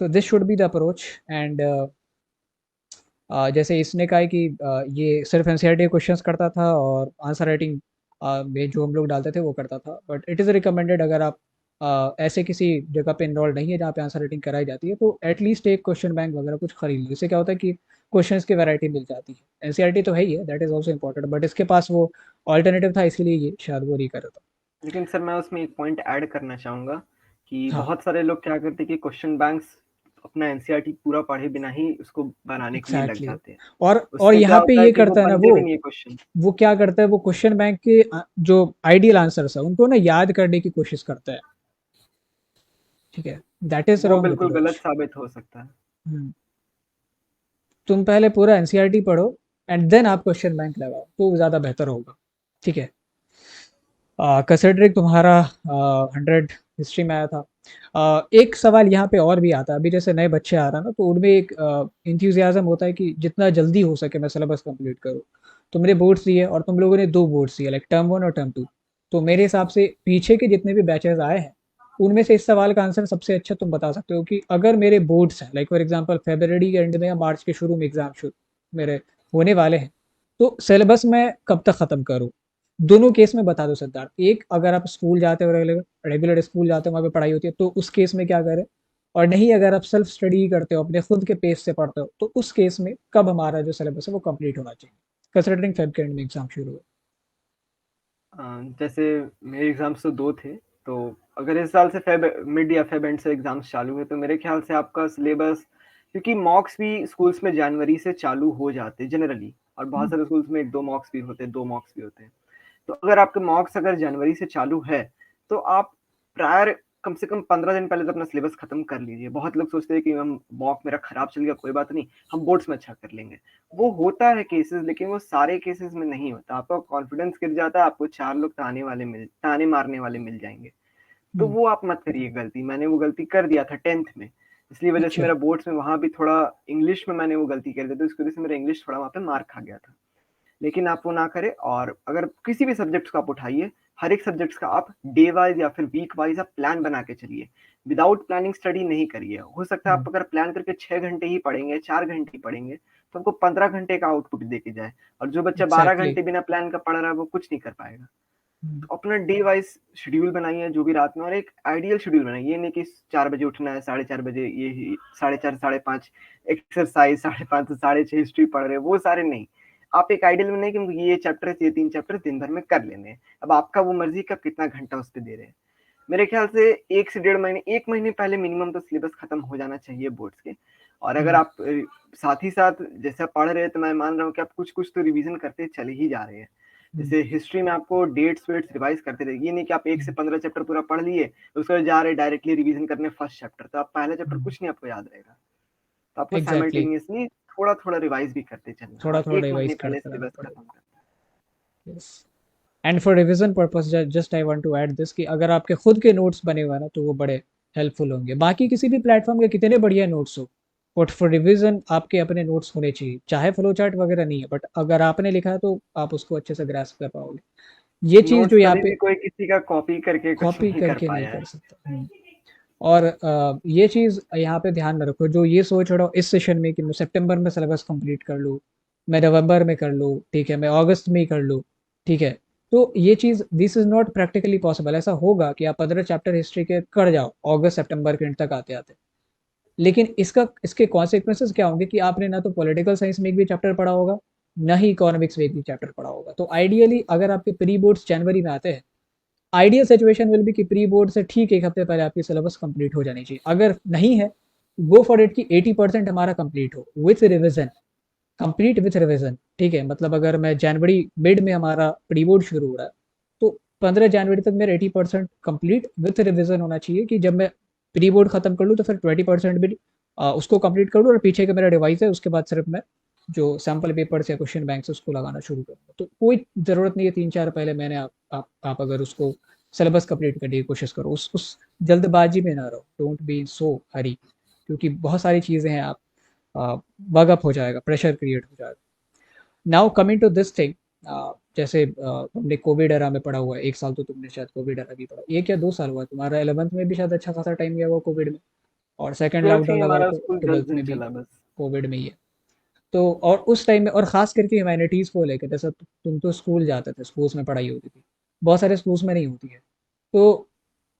So this should be the approach. And जैसे इसने कहा है कि ये सिर्फ एनसीईआरटी क्वेश्चंस करता था और आंसर राइटिंग में जो हम लोग डालते थे वो करता था, बट इट इज़ रिकमेंडेड अगर आप ऐसे किसी जगह पे इनरोल्ड नहीं है जहाँ पे आंसर राइटिंग कराई जाती है, तो एटलीस्ट एक क्वेश्चन बैंक वगैरह कुछ खरीद लो। इससे क्या होता है कि क्वेश्चंस की वैरायटी मिल जाती है। एनसीईआरटी तो है ही है, that is also important, but इसके पास वो ऑल्टरनेटिव था, इसीलिए ये शायद वो नहीं कर रहा था। लेकिन सर मैं उसमें एक पॉइंट ऐड करना चाहूँगा कि हाँ, बहुत सारे लोग क्या करते हैं कि क्वेश्चन बैंक्स अपना एनसीईआरटी पूरा पढ़े बिना ही उसको बनाने के लिए लग एग्जैक्टली। जाते हैं। और उससे क्या यहाँ पे होता है ये कि वो करता है ना बनते भी नहीं है क्वेश्चन। वो क्या करता है, वो क्वेश्चन बैंक के जो आइडियल आंसर्स है उनको ना याद करने की कोशिश करता है। ठीक है, दैट इज वो रॉन्ग बिल्कुल गलत अप्रोच। साबित हो सकता है। तुम पहले पूरा एनसीईआरटी पढ़ो एंड देन आप क्वेश्चन बैंक लगाओ तो ज़्यादा बेहतर होगा। ठीक है। कंसिडरिंग तुम्हारा 100 हिस्ट्री में आया था, एक सवाल यहाँ पे और भी आता है। अभी जैसे नए बच्चे आ रहे हैं ना, तो उनमें एक इंथ्यूजियाज्म होता है कि जितना जल्दी हो सके मैं सिलेबस कंप्लीट करूँ। तुमने बोर्ड्स दिए और तुम लोगों ने 2 बोर्ड्स दिए, लाइक टर्म 1 और टर्म 2। तो मेरे हिसाब से पीछे के जितने भी बैचेस आए हैं, उनमें से इस सवाल का आंसर सबसे अच्छा तुम बता सकते हो कि अगर मेरे बोर्ड्स हैं, लाइक फॉर एग्जांपल फरवरी के एंड में या मार्च के शुरू में एग्जाम शुरू मेरे होने वाले हैं, तो सिलेबस मैं कब तक खत्म करूँ? दोनों केस में बता दो सिद्धार्थ। एक, अगर आप स्कूल जाते हो, रेगुलर रेगुलर स्कूल जाते हो, वहाँ पे पढ़ाई होती है, तो उस केस में क्या करें? और नहीं, अगर आप सेल्फ स्टडी करते हो, अपने खुद के पेस से पढ़ते हो, तो उस केस में कब हमारा जो सिलेबस है वो कंप्लीट होना चाहिए, कंसिडरिंग फेब के एंड में एग्जाम शुरू हो। अ, जैसे मेरे एग्ज़ाम्स तो 2 थे, तो अगर इस साल से फ़ेब मिड या फ़ेब एंड से एग्ज़ाम्स चालू हुए, तो मेरे ख़्याल से आपका सिलेबस, क्योंकि मॉक्स भी स्कूल्स में जनवरी से चालू हो जाते हैं जनरली, और बहुत सारे स्कूल्स में 1-2 मॉक्स भी होते हैं, 2 मॉक्स भी होते हैं। तो अगर आपके मॉक्स अगर जनवरी से चालू है, तो आप प्रायर कम से कम 15 दिन पहले तो अपना सिलेबस खत्म कर लीजिए। बहुत लोग सोचते हैं कि हम मॉक मेरा खराब चल गया, कोई बात नहीं, हम बोर्ड्स में अच्छा कर लेंगे। वो होता है केसेस, लेकिन वो सारे केसेस में नहीं होता। आपका कॉन्फिडेंस गिर जाता है, आपको 4 लोग ताने मारने वाले मिल जाएँगे। तो हम्म, वो आप मत करिए गलती। मैंने वो गलती कर दिया था 10th में। इसलिए वजह से अच्छा। मेरा बोर्ड्स में वहाँ भी थोड़ा इंग्लिश में मैंने वो गलती कर दी, तो इसकी वजह से मेरा इंग्लिश थोड़ा वहाँ पे मार खा गया था। लेकिन आप वो ना करें, और अगर किसी भी सब्जेक्ट्स को आप उठाइए, हर एक सब्जेक्ट्स का आप डे वाइज़ या फिर वीक वाइज़ आप प्लान बना के चलिए। विदाउट प्लानिंग स्टडी नहीं करिए। हो सकता है आप अगर प्लान करके 6 घंटे ही पढ़ेंगे, 4 घंटे ही पढ़ेंगे, तो आपको 15 घंटे का आउटपुट देके जाए, और जो बच्चा 12 एग्जैक्टली। घंटे बिना प्लान का पढ़ रहा है वो कुछ नहीं कर पाएगा। तो अपना डे वाइज शेड्यूल बनाइए जो भी रात में, और एक आइडियल शेड्यूल बनाइए। ये नहीं कि 4 बजे उठना है, 4:30 बजे ये 4:30 5:30 एक्सरसाइज, 5:30 से 6:30 हिस्ट्री पढ़ रहे, वो सारे नहीं। आप एक आइडियल बनाइए कि मुझे ये चैप्टर, ये 3 चैप्टर दिन भर में कर लेने हैं। अब आपका वो मर्जी का कितना घंटा उस पर दे रहे हैं। मेरे ख्याल से 1 से 1.5 महीने, 1 महीने पहले मिनिमम तो सिलेबस खत्म हो जाना चाहिए बोर्ड्स के। और अगर आप साथ ही साथ जैसा पढ़ रहे हैं, तो मैं मान रहा हूँ कि आप कुछ कुछ तो रिवीजन करते चले ही जा रहे हैं। जैसे हिस्ट्री में आपको डेट्स वेट्स रिवाइज करते रहेगी, ये नहीं कि आप 1 से 15 चैप्टर पूरा पढ़ लिए, उसके बाद जा रहे डायरेक्टली रिवीजन करने फर्स्ट चैप्टर, तो आप पहला चैप्टर कुछ नहीं आपको याद रहेगा। तो आपको एग्जैक्टली, साइमल्टेनियसली थोड़ा थोड़ा रिवाइज भी करते चलना है, थोड़ा और थोड़ा 1 महीने रिवाइज पहले करते रहना सिलेबस पड़ेगा। खत्म करना yes. And for revision purpose just I want to add this कि अगर आपके खुद के नोट्स बने हुए हैं ना, तो वो बड़े हेल्पफुल होंगे। बाकी किसी भी प्लेटफॉर्म के कितने बढ़िया नोट्स हो, बट फॉर रिवीजन आपके अपने नोट्स होने चाहिए। चाहे फ्लो चार्ट वगैरह नहीं है, बट अगर आपने लिखा है तो आप उसको अच्छे से ग्रास्प कर पाओगे। ये चीज़ जो नोट्स यहाँ कभी पे भी कोई किसी का कॉपी करके कुछ कॉपी नहीं कर करके नहीं पाया कर है। सकता। और ये चीज़ यहाँ पे ध्यान में रखो, जो ये सोच रहा हो इस सेशन में कि मैं सितंबर में सिलेबस कंप्लीट कर लूँ, मैं नवंबर में कर लूँ, ठीक है, मैं अगस्त में ही कर लूँ, ठीक है, तो ये चीज़ this is not practically possible. ऐसा होगा कि आप 15 चैप्टर हिस्ट्री के कर जाओ अगस्त सितंबर के एंड तक आते आते, लेकिन इसके कॉन्सिक्वेंसेस क्या होंगे कि आपने ना तो पॉलिटिकल साइंस में एक भी चैप्टर पढ़ा होगा, ना ही इकोनॉमिक्स में एक भी चैप्टर पढ़ा होगा। तो आइडियली अगर आपके प्री बोर्ड्स जनवरी में आते हैं, आइडियल सिचुएशन विल बी कि प्री बोर्ड से ठीक एक हफ्ते पहले आपकी सिलेबस कंप्लीट हो जानी चाहिए। अगर नहीं है, गो फॉर इट कि 80% हमारा कंप्लीट हो with revision, complete with revision, ठीक है। मतलब अगर मैं जनवरी मिड में हमारा प्री बोर्ड शुरू हो रहा है, तो 15 जनवरी तक मेरा 80% कंप्लीट विथ रिविजन होना चाहिए, कि जब मैं प्री बोर्ड खत्म कर लूँ तो फिर 20% भी उसको कंप्लीट कर लूँ, और पीछे का मेरा डिवाइस है उसके बाद सिर्फ मैं जो सैम्पल पेपर्स या क्वेश्चन बैंक से उसको लगाना शुरू करूँगा। तो कोई ज़रूरत नहीं है 3-4 पहले मैंने आप अगर उसको सिलेबस कंप्लीट करने की कोशिश करो, उस जल्दबाजी में ना रहो, डोंट बी सो हरी, क्योंकि बहुत सारी चीज़ें हैं, आप बग अप हो जाएगा, प्रेशर क्रिएट हो जाएगा। Now coming to this thing, जैसे तुमने कोविड एरा में पढ़ा हुआ है, 1 साल तो तुमने शायद कोविड एरा भी पढ़ा, 1 या 2 साल हुआ तुम्हारा, 11th में भी शायद अच्छा खासा टाइम गया हुआ कोविड में, और सेकंड 12th ही लॉकडाउन लगा हमारा तो स्कूल 10 ट्वेल्थ दिन में भी चला बस। कोविड में ही है। तो और उस टाइम में, और ख़ास करके ह्यूमैनिटीज़ को लेकर, जैसा तुम तो स्कूल जाते थे, स्कूल्स में पढ़ाई होती थी, बहुत सारे स्कूल्स में नहीं होती है। तो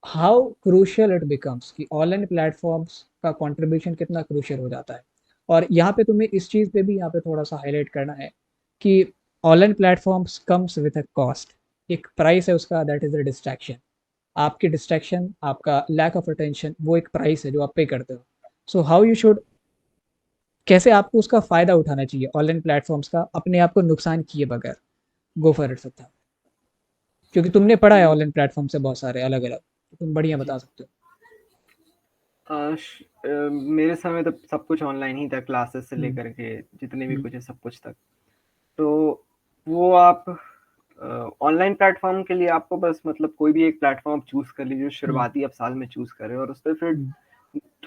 हाउ क्रूशियल इट बिकम्स कि ऑनलाइन प्लेटफॉर्म्स का कंट्रीब्यूशन कितना क्रूशियल हो जाता है। और यहाँ पे तुम्हें इस चीज़ पे भी यहाँ पे थोड़ा सा हाईलाइट करना है कि online platforms comes with a cost, एक प्राइस है उसका, दैट इज़ अ डिस्ट्रैक्शन। आपकी डिस्ट्रैक्शन, आपका लैक ऑफ अटेंशन, वो एक प्राइस है जो आप पे करते हो। सो हाउ यू शुड, कैसे आपको उसका फ़ायदा उठाना चाहिए ऑनलाइन प्लेटफॉर्म्स का, अपने आप को नुकसान किए बगैर। गो फॉर इट सकता, क्योंकि तुमने पढ़ा है तो ऑनलाइन प्लेटफॉर्म से बहुत सारे अलग अलग, तो तुम बढ़िया जी, बता सकते हो। मेरे समय तो सब कुछ ऑनलाइन ही था, क्लासेस से हम्म, लेकर के जितने भी हम्म, कुछ है सब कुछ तक। तो वो आप ऑनलाइन प्लेटफॉर्म के लिए आपको बस मतलब कोई भी एक प्लेटफॉर्म चूज कर लीजिए, जो हम्म, शुरुआती आप साल में चूज करें, और उस पर फिर हम्म,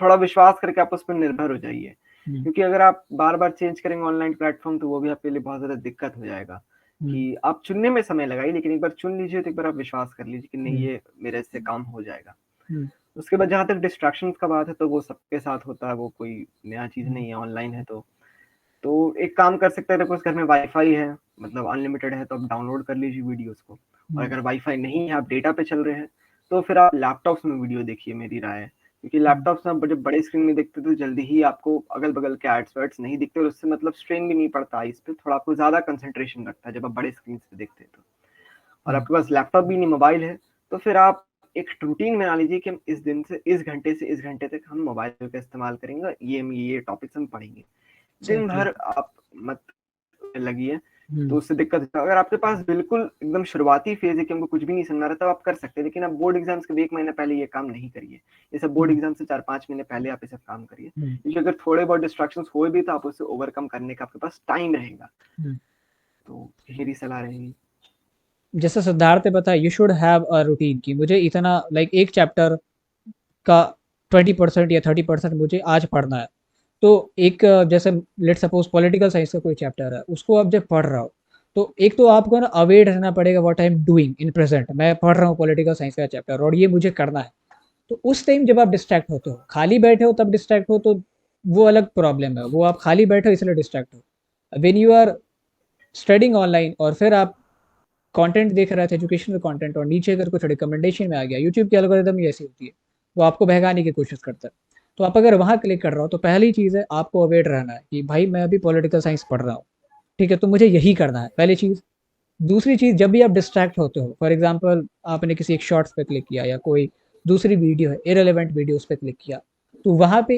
थोड़ा विश्वास करके आप उस पर निर्भर हो जाइए। हम्म, क्योंकि अगर आप बार बार चेंज करेंगे ऑनलाइन प्लेटफॉर्म, तो वो भी आपके लिए बहुत ज्यादा दिक्कत हो जाएगा। हम्म, कि आप चुनने में समय लगाइए, लेकिन एक बार चुन लीजिए तो एक बार आप विश्वास कर लीजिए कि नहीं, हम्म, ये मेरे से काम हो जाएगा। हम्म, उसके बाद जहाँ तक डिस्ट्रैक्शंस का बात है, तो वो सबके साथ होता है, वो कोई नया चीज हम्म, नहीं है, ऑनलाइन है तो एक काम कर सकते हैं, देखो घर में वाईफाई है, मतलब अनलिमिटेड है, तो आप डाउनलोड कर लीजिए वीडियोस को। और हम्म, अगर वाईफाई नहीं है, आप डेटा पे चल रहे हैं, तो फिर आप लैपटॉप्स में वीडियो देखिए, मेरी राय है। क्योंकि हम्म, लैपटॉप्स में आप जब बड़े स्क्रीन में देखते तो जल्दी ही आपको अगल बगल के एड्स वेड्स नहीं दिखते, और उससे मतलब स्ट्रेन भी नहीं पड़ता इस पे, थोड़ा आपको ज्यादा कंसंट्रेशन लगता है जब आप बड़े स्क्रीन पे देखते हैं तो। और हम्म, आपके पास लैपटॉप भी नहीं, मोबाइल है, तो फिर आप एक रूटीन बना लीजिए कि हम इस दिन से इस घंटे से इस घंटे तक हम मोबाइल का इस्तेमाल करेंगे, ये टॉपिक्स हम पढ़ेंगे। दिन एग्जैक्टली। भर आप मत लगिए, तो हम्म, उससे दिक्कत है। अगर आपके पास बिल्कुल एकदम शुरुआती फेज है कि हमको कुछ भी नहीं समझ रहा, तब आप कर सकते हैं, लेकिन आप बोर्ड एग्जाम्स के 1 महीने पहले ये काम नहीं करिए। ये सब बोर्ड हम्म, एग्जाम से 4-5 महीने पहले आप ये सब काम करिए, हम्म, क्योंकि अगर थोड़े बहुत डिस्ट्रैक्शन हुए भी, तो आप उससे ओवरकम करने का आपके पास टाइम रहेगा। हम्म। तो मेरी सलाह रहेगी। जैसे सिद्धार्थ ने बताया, you should have a routine कि मुझे इतना लाइक एक चैप्टर का 20% या 30% मुझे आज पढ़ना है। तो एक जैसे लेट सपोज पॉलिटिकल साइंस का कोई चैप्टर है, उसको आप जब पढ़ रहा हो, तो एक तो आपको ना अवेयर रहना पड़ेगा what I am doing in present, मैं पढ़ रहा हूँ पॉलिटिकल साइंस का चैप्टर और ये मुझे करना है। तो उस टाइम जब आप डिस्ट्रैक्ट होते हो, खाली बैठे हो तब डिस्ट्रैक्ट हो, तो वो अलग प्रॉब्लम है, वो आप खाली बैठे हो इसलिए डिस्ट्रैक्ट हो। When you are studying online और फिर आप कंटेंट देख रहे थे, एजुकेशनल कंटेंट, और नीचे अगर कुछ रिकमेंडेशन में आ गया, यूट्यूब की एल्गोरिदम ही ऐसी होती है, वो आपको बहकाने की कोशिश करता है। तो आप अगर वहाँ क्लिक कर रहे हो तो पहली चीज़ है आपको अवेयर रहना है कि भाई मैं अभी पॉलिटिकल साइंस पढ़ रहा हूँ, ठीक है, तो मुझे यही करना है, पहली चीज़। दूसरी चीज़, जब भी आप डिस्ट्रैक्ट होते हो, फॉर एग्जांपल आपने किसी एक शॉर्ट्स पे क्लिक किया या कोई दूसरी वीडियो है, इरेलीवेंट वीडियो उस पे क्लिक किया, तो वहाँ पे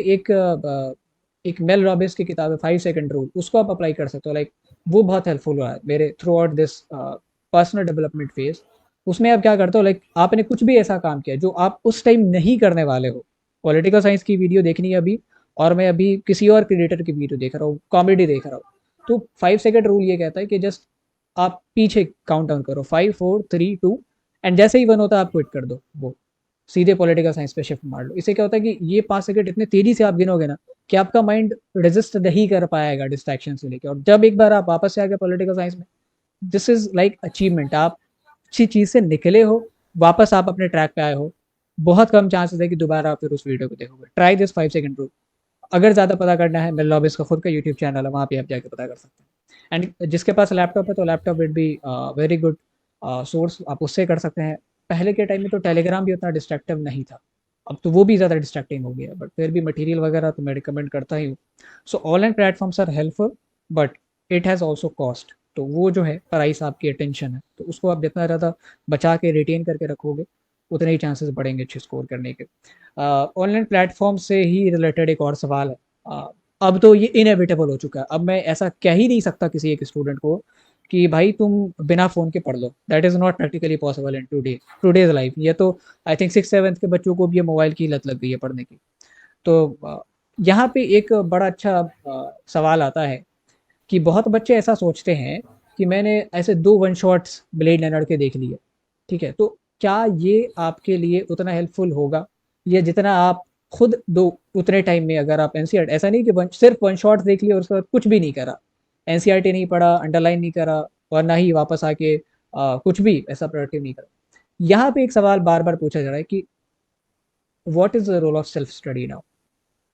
एक मेल रॉबिन्स की किताब है 5 सेकंड रूल, उसको आप अप्लाई कर सकते हो। लाइक वो बहुत हेल्पफुल हुआ है मेरे through out this personal development phase. उसमें आप क्या करते हो, लाइक आपने कुछ भी ऐसा काम किया जो आप उस टाइम नहीं करने वाले हो, पॉलिटिकल साइंस की वीडियो देखनी है अभी, और मैं अभी किसी और क्रिएटर की वीडियो देख रहा हूँ, कॉमेडी देख रहा हूँ, तो 5 सेकंड रूल ये कहता है कि जस्ट आप पीछे काउंट डाउन करो, 5 4 3 2, एंड जैसे ही वन होता है आप क्विट कर दो, वो सीधे पॉलिटिकल साइंस पे शिफ्ट मार लो। इससे क्या होता है कि ये 5 सेकंड इतने तेजी से आप गिनोगे ना कि आपका माइंड रेजिस्ट नहीं कर पाएगा डिस्ट्रैक्शन से लेके, और जब एक बार आप वापस से आ गए पॉलिटिकल साइंस में, दिस इज लाइक अचीवमेंट, आप अच्छी चीज से निकले हो, वापस आप अपने ट्रैक पे आए हो, बहुत कम चांसेस है कि दोबारा आप फिर उस वीडियो को देखोगे। Try this 5 second rule. अगर ज़्यादा पता करना है, मेल लॉबिस का खुद का यूट्यूब चैनल है, वहाँ पे आप जाके पता कर सकते हैं। एंड जिसके पास लैपटॉप है तो laptop would be very good source, आप उससे कर सकते हैं। पहले के टाइम में तो टेलीग्राम भी उतना डिस्ट्रक्टिव नहीं था, अब तो वो भी ज़्यादा डिस्ट्रक्टिंग हो गया, बट फिर भी मटेरियल वगैरह तो मैं रिकमेंड करता ही हूँ। So online platforms are helpful, but it has also cost. तो वो जो है प्राइस आपकी अटेंशन है, तो उसको आप जितना ज़्यादा बचा के रिटेन करके रखोगे, उतने ही चांसेस बढ़ेंगे अच्छे स्कोर करने के। ऑनलाइन प्लेटफॉर्म से ही रिलेटेड एक और सवाल है। अब तो ये इनएविटेबल हो चुका है, अब मैं ऐसा कह ही नहीं सकता किसी एक स्टूडेंट को कि भाई तुम बिना फ़ोन के पढ़ लो, that is not practically possible in today's life. ये तो आई थिंक 6 7 के बच्चों को भी ये मोबाइल की लत लग गई है पढ़ने की। तो यहाँ पे एक बड़ा अच्छा सवाल आता है कि बहुत बच्चे ऐसा सोचते हैं कि मैंने ऐसे 2 वन शॉट्स ब्लेड रनर के देख लिए, ठीक है, तो क्या ये आपके लिए उतना हेल्पफुल होगा, ये जितना आप खुद दो उतने टाइम में, अगर आप एनसीईआरटी, ऐसा नहीं कि सिर्फ वन शॉट देख लिया और उसके बाद कुछ भी नहीं करा, एनसीईआरटी नहीं पढ़ा, अंडरलाइन नहीं करा, और ना ही वापस आके कुछ भी ऐसा प्रोडक्टिव नहीं करा। यहाँ पे एक सवाल बार बार पूछा जा रहा है कि what is the role of self study now.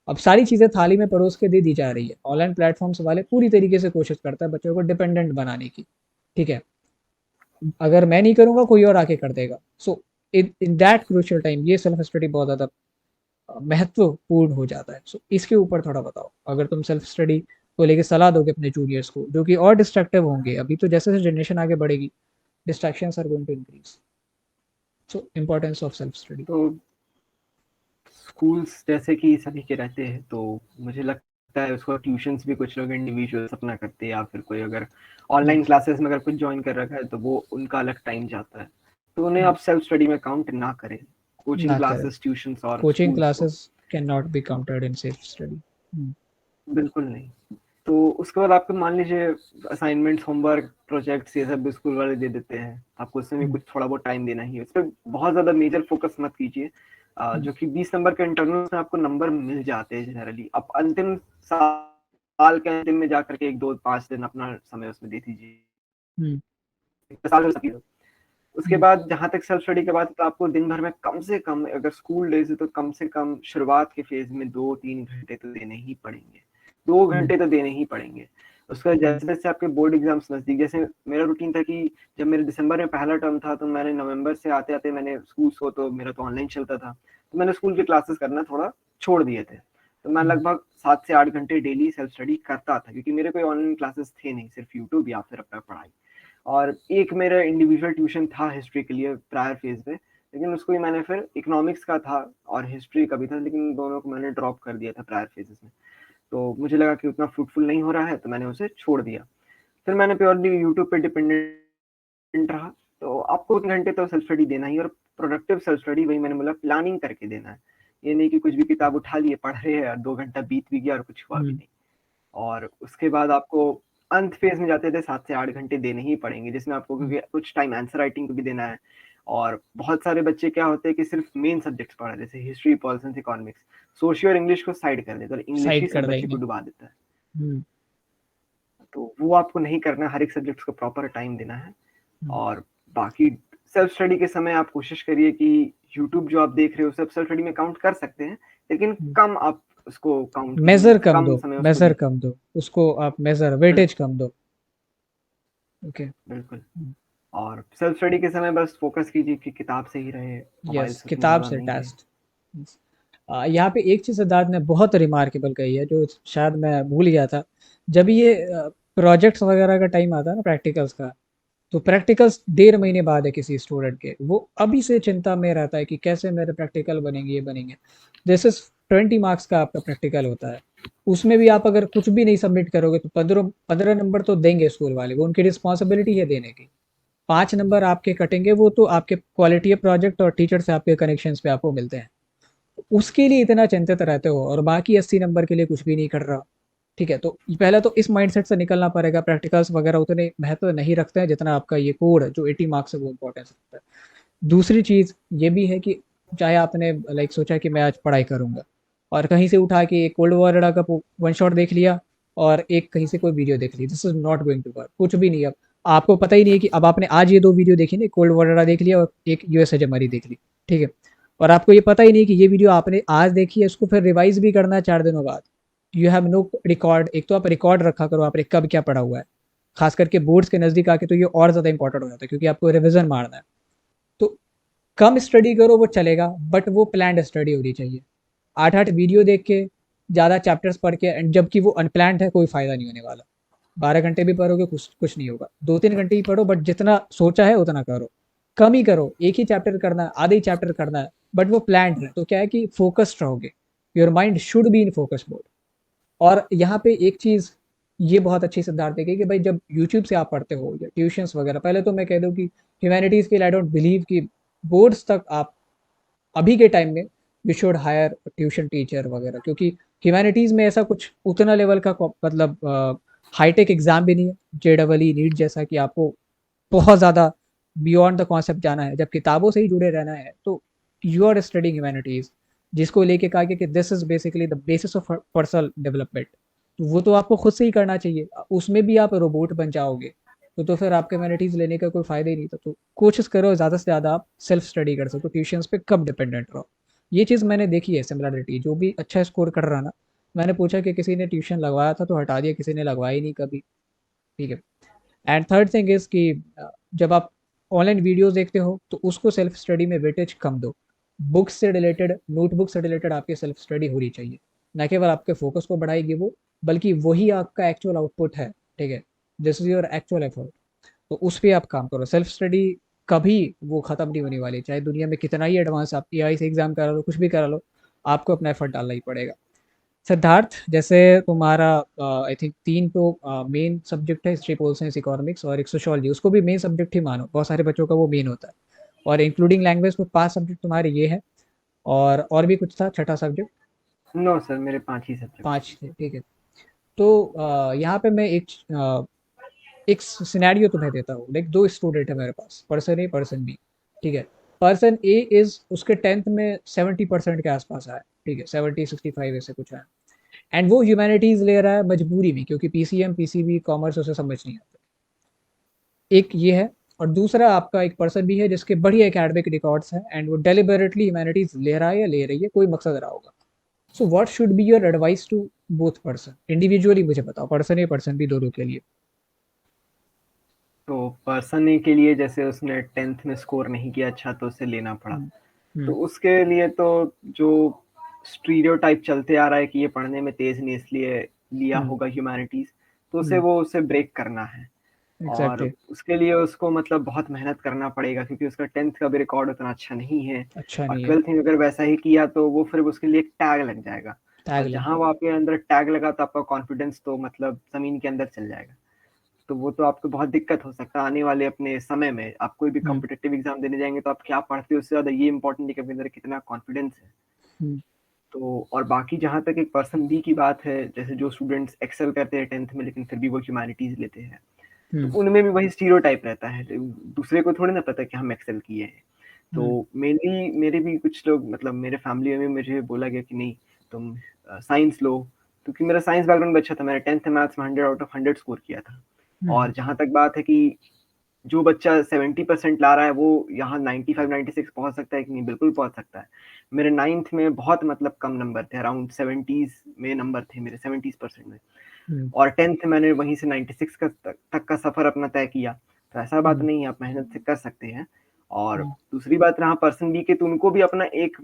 अब सारी चीज़ें थाली में परोस के दे दी जा रही है, ऑनलाइन प्लेटफॉर्म्स वाले पूरी तरीके से कोशिश करता है बच्चों को डिपेंडेंट बनाने की, ठीक है, अगर मैं नहीं करूंगा कोई और आके कर देगा। सो इन दैट क्रूशियल टाइम ये सेल्फ स्टडी बहुत ज़्यादा महत्वपूर्ण हो जाता है। सो इसके ऊपर थोड़ा बताओ, अगर तुम सेल्फ स्टडी को लेके सलाह दोगे अपने जूनियर्स को जो कि और डिस्ट्रक्टिव होंगे, अभी तो जैसे जैसे जनरेशन आगे बढ़ेगी distractions are going to increase, so importance of self study. तो स्कूल्स जैसे कि सभी के रहते हैं, तो मुझे लगता है उसको ट्यूशंस भी कुछ लोग इंडिविजुअल्स अपना करते हैं, या फिर कोई अगर ऑनलाइन क्लासेस में अगर कुछ ज्वाइन कर रखा है तो वो उनका अलग टाइम जाता है, तो उन्हें आप सेल्फ स्टडी में काउंट ना करें, कोचिंग ना करें, क्लासेस, ट्यूशंस और कोचिंग स्कूल्स को। Classes can not be counted in self study. बिल्कुल नहीं। तो उसके बाद आपको मान लीजिए असाइनमेंट्स, होमवर्क, प्रोजेक्ट्स, ये सब स्कूल वाले दे देते हैं, आपको उसमें भी कुछ थोड़ा बहुत टाइम देना ही है, उस पर बहुत ज़्यादा मेजर फोकस मत कीजिए। जो कि 20 नंबर के इंटरनल्स में आपको नंबर मिल जाते हैं जनरली, आप अंतिम साल के अंतिम में जाकर के 1 2 5 दिन अपना समय उसमें दे दीजिए, साल में सकी। उसके बाद जहाँ तक सेल्फ स्टडी के बाद, तो आपको दिन भर में कम से कम, अगर स्कूल डेज है तो कम से कम शुरुआत के फेज में 2 3 घंटे तो देने ही पड़ेंगे, 2 घंटे तो देने ही पड़ेंगे। उसका जैसे जैसे आपके बोर्ड एग्जाम्स नजदीक, जैसे मेरा रूटीन था कि जब मेरे दिसंबर में पहला टर्म था, तो मैंने नवंबर से आते आते मैंने स्कूल को, तो मेरा तो ऑनलाइन चलता था, तो मैंने स्कूल के क्लासेस करना थोड़ा छोड़ दिए थे। तो मैं लगभग 7 से 8 घंटे डेली सेल्फ स्टडी करता था, क्योंकि मेरे कोई ऑनलाइन क्लासेस थे नहीं, सिर्फ यूट्यूब या फिर अपना पढ़ाई। और एक मेरा इंडिविजुअल ट्यूशन था हिस्ट्री के लिए प्रायर फेज में, लेकिन उसको ही मैंने फिर इकोनॉमिक्स का था और हिस्ट्री का भी था, लेकिन दोनों को मैंने ड्रॉप कर दिया था प्रायर फेजेस में। तो मुझे लगा कि उतना फ्रूटफुल नहीं हो रहा है, तो मैंने उसे छोड़ दिया। फिर मैंने प्योरली यूट्यूब पे डिपेंडेंट रहा। तो आपको 3 घंटे तो सेल्फ स्टडी देना ही, और प्रोडक्टिव सेल्फ स्टडी, वही मैंने बोला, प्लानिंग करके देना है। ये नहीं कि कुछ भी किताब उठा लिए, पढ़ रहे हैं और 2 घंटा बीत भी गया और कुछ हुआ भी नहीं। और उसके बाद आपको अंत फेज में जाते थे 7 से 8 घंटे देने ही पड़ेंगे, जिसमें आपको क्योंकि कुछ टाइम आंसर राइटिंग को भी देना है। और बहुत सारे बच्चे क्या होते हैं कि सिर्फ मेन सब्जेक्ट्स पढ़ रहे, जैसे हिस्ट्री, पॉलिटिक्स, इकोनॉमिक्स, सोशियो और इंग्लिश को साइड कर देते, और इंग्लिश ही साइड सब कर बच्चे को देंगे। डुबा देता है। तो वो आपको नहीं करना, हर एक सब्जेक्ट को प्रॉपर टाइम देना है। और बाकी सेल्फ स्टडी के समय आप कोशिश करिए कि यूट्यूब जो आप देख रहे हो सब सेल्फ स्टडी में काउंट कर सकते हैं, लेकिन कम आप उसको काउंट कीजिए, मेजर मतलब कम कम दो, समय उसको मेजर दीजिए। कम दो उसको, आप मेजर वेटेज बिल्कुल, कम दो। ओके। बिल्कुल। और सेल्फ स्टडी के समय बस फोकस कीजिए कि किताब से ही रहे, मोबाइल यस, से उतना किताब जुड़ा से नहीं रहे। टेस्ट। यहाँ पे एक चीज़ सिद्धार्थ ने बहुत रिमार्केबल कही है जो शायद मैं भूल गया था। जब ये प्रोजेक्ट्स वगैरह का टाइम आता है ना, प्रैक्टिकल्स का, तो प्रैक्टिकल्स 1.5 महीने बाद है किसी स्टूडेंट के, वो अभी से चिंता में रहता है कि कैसे मेरे प्रैक्टिकल बनेंगे, ये बनेंगे। दिस इज 20 मार्क्स का आपका प्रैक्टिकल होता है। उसमें भी आप अगर कुछ भी नहीं सबमिट करोगे तो 15 नंबर तो देंगे स्कूल वाले, वो उनकी रिस्पॉन्सिबिलिटी है देने की। 5 नंबर आपके कटेंगे, वो तो आपके क्वालिटी ऑफ प्रोजेक्ट और टीचर से आपके कनेक्शंस पे आपको मिलते हैं। उसके लिए इतना चिंतित रहते हो और बाकी 80 नंबर के लिए कुछ भी नहीं कर रहा। ठीक है, तो पहले तो इस माइंडसेट से निकलना पड़ेगा। प्रैक्टिकल्स वगैरह उतने महत्व नहीं रखते हैं जितना आपका ये कोड है जो 80 मार्क्स है वो इंपॉर्टेंस रखता है। दूसरी चीज़ ये भी है कि चाहे आपने लाइक सोचा कि मैं आज पढ़ाई करूंगा और कहीं से उठा के एक कोल्ड वॉर का वन शॉट देख लिया और एक कहीं से कोई वीडियो देख ली, this is not going to work. कुछ भी नहीं। अब आपको पता ही नहीं है कि अब आपने आज ये 2 वीडियो देखी ना, कोल्ड वॉर देख लिया और एक यूएसए जमरी देख ली। ठीक है, और आपको ये पता ही नहीं कि ये वीडियो आपने आज देखी है, इसको फिर रिवाइज भी करना है 4 दिनों बाद। You have no record. एक तो आप रिकॉर्ड रखा करो आपने कब क्या पढ़ा हुआ है। खास करके बोर्ड्स के नज़दीक आके तो ये और ज़्यादा इंपॉर्टेंट हो जाता है क्योंकि आपको रिविजन मारना है। तो कम स्टडी करो वो चलेगा, बट वो प्लान्ड स्टडी होनी चाहिए। 8-8 वीडियो देख के, ज़्यादा चैप्टर्स पढ़ के, एंड जबकि वो अनप्लान्ड है, कोई फ़ायदा नहीं होने वाला। 12 घंटे भी पढ़ोगे कुछ कुछ नहीं होगा। 2-3 घंटे ही पढ़ो, बट जितना सोचा है उतना करो। कम ही करो, एक ही चैप्टर करना है, आधे ही चैप्टर करना है, बट वो प्लान्ड है तो क्या है कि फोकस्ड रहोगे। Your mind should be in focus mode. और यहाँ पे एक चीज़ ये बहुत अच्छी सिद्धांत है कि भाई जब यूट्यूब से आप पढ़ते हो या ट्यूशंस वगैरह, पहले तो मैं कह दूँ कि ह्यूमैनिटीज़ के लिए आई डोंट बिलीव कि बोर्ड्स तक आप अभी के टाइम में you should higher tuition teacher वगैरह, क्योंकि ह्यूमैनिटीज़ में ऐसा कुछ उतना लेवल का मतलब हाईटेक एग्जाम भी नहीं है JEE नीट जैसा कि आपको बहुत ज़्यादा बियॉन्ड द कॉन्सेप्ट जाना है। जब किताबों से ही जुड़े रहना है तो यू आर स्टडिंग ह्यूमैनिटीज़, जिसको लेके कहा गया कि this is basically the basis of personal development. तो वो तो आपको खुद से ही करना चाहिए। उसमें भी आप रोबोट बन जाओगे तो फिर आपके ह्यूमैनिटीज़ लेने का कोई फ़ायदा ही नहीं था। तो कोशिश करो ज़्यादा से ज़्यादा आप सेल्फ स्टडी कर सको, ट्यूशंस पे कब डिपेंडेंट रहो। ये चीज़ मैंने देखी है सिमिलरिटी, जो भी अच्छा स्कोर कर रहा ना, मैंने पूछा कि किसी ने ट्यूशन लगवाया था तो हटा दिया, किसी ने लगवाया ही नहीं कभी। ठीक है। एंड थर्ड थिंग इज़ कि जब आप ऑनलाइन वीडियोस देखते हो तो उसको सेल्फ स्टडी में वेटेज कम दो। बुक्स से रिलेटेड, नोटबुक से रिलेटेड आपकी सेल्फ स्टडी होनी चाहिए। न केवल आपके फोकस को बढ़ाएगी वो, बल्कि वही आपका एक्चुअल आउटपुट है। ठीक है, this is your actual effort. तो उस पर आप काम करो। सेल्फ स्टडी कभी वो ख़त्म नहीं होने वाली, चाहे दुनिया में कितना ही एडवांस आप AI से एग्ज़ाम करा लो, कुछ भी करा लो, आपको अपना एफर्ट डालना ही पड़ेगा। सिद्धार्थ, जैसे तुम्हारा आई थिंक 3 तो मेन सब्जेक्ट है, हिस्ट्री पोल साइंस इकोनॉमिक्स और एक सोशोलॉजी, उसको भी मेन सब्जेक्ट ही मानो, बहुत सारे बच्चों का वो मेन होता है। और इंक्लूडिंग लैंग्वेज में 5 सब्जेक्ट तुम्हारे ये है, और भी कुछ था छठा सब्जेक्ट? नो सर, मेरे 5 ही सब्जेक्ट हैं। 5 थे, ठीक है। तो यहाँ पे मैं एक सिनेरियो तुम्हें देता हूँ। लाइक 2 स्टूडेंट है मेरे पास, पर्सन ए पर्सन बी। ठीक है, पर्सन ए इज उसके 10th में 70% के आसपास आया। ठीक है, 70-65 ऐसे कुछ आया। एंड वो ह्यूमैनिटीज ले रहा है मजबूरी में, क्योंकि PCM PCB कॉमर्स उसे समझ नहीं आता। एक ये है। और दूसरा आपका एक पर्सन भी है जिसके बढ़िया एकेडमिक रिकॉर्ड्स हैं एंड वो डेलिबरेटली ह्यूमैनिटीज ले रहा है या ले रही है, कोई मकसद रहा होगा। So what should be your advice to both person? Individually मुझे बताओ, पर्सन ए पर्सन बी दोनों के लिए। तो पर्सन ए के लिए जैसे उसने 10th में स्कोर नहीं किया अच्छा तो उसे लेना पड़ा। हम्म। तो हम्म। उसके लिए तो जो स्टीरियोटाइप चलते आ रहा है कि ये पढ़ने में तेज नहीं इसलिए लिया हम्म। होगा ह्यूमैनिटीज, तो हम्म। उसे ब्रेक करना है। और एग्जैक्टली। उसके लिए उसको मतलब बहुत मेहनत करना पड़ेगा क्योंकि उसका 10th का भी रिकॉर्ड उतना अच्छा नहीं है। अच्छा और नहीं है। 12th में अगर वैसा ही किया तो वो फिर उसके लिए एक टैग लग जाएगा। टैग और लग जहां वो जाएगा। आपके अंदर टैग लगा तो आपका कॉन्फिडेंस तो मतलब जमीन के अंदर चल जाएगा। तो वो तो आपको बहुत दिक्कत हो सकता है आने वाले अपने समय में। आप कोई भी हम्म। कॉम्पिटिटिव एग्जाम देने जाएंगे तो आप क्या पढ़ते हो उससे ज्यादा ये इंपॉर्टेंट है कि आपके अंदर कितना कॉन्फिडेंस है। हम्म। तो और बाकी जहां तक एक पर्सन बी की बात है, जैसे जो स्टूडेंट्स एक्सेल करते हैं 10th में लेकिन फिर भी वो ह्यूमैनिटीज लेते हैं, तो हम्म। उनमें भी वही स्टीरियोटाइप रहता है। दूसरे को थोड़ी ना पता कि हम एक्सेल किए हैं। तो हम्म। मेनली मेरे भी कुछ लोग मतलब मेरे फैमिली में मुझे बोला गया कि नहीं तुम साइंस लो, क्योंकि मेरा साइंस बैकग्राउंड भी अच्छा था। मैंने 10th मैथ्स में 100 आउट ऑफ 100 स्कोर किया था। हम्म। और जहाँ तक बात है कि जो बच्चा 70% ला रहा है वो यहाँ 95-96 पहुंच सकता है कि नहीं, बिल्कुल पहुंच सकता है। मेरे 9th में बहुत मतलब कम नंबर थे, अराउंड 70s में नंबर थे मेरे, 70% में। और 10th मैंने वहीं से 96 तक का सफर अपना तय किया। तो ऐसा बात नहीं है, आप मेहनत से कर सकते हैं। और दूसरी बात रहा पर्सन बी के, तो उनको भी अपना एक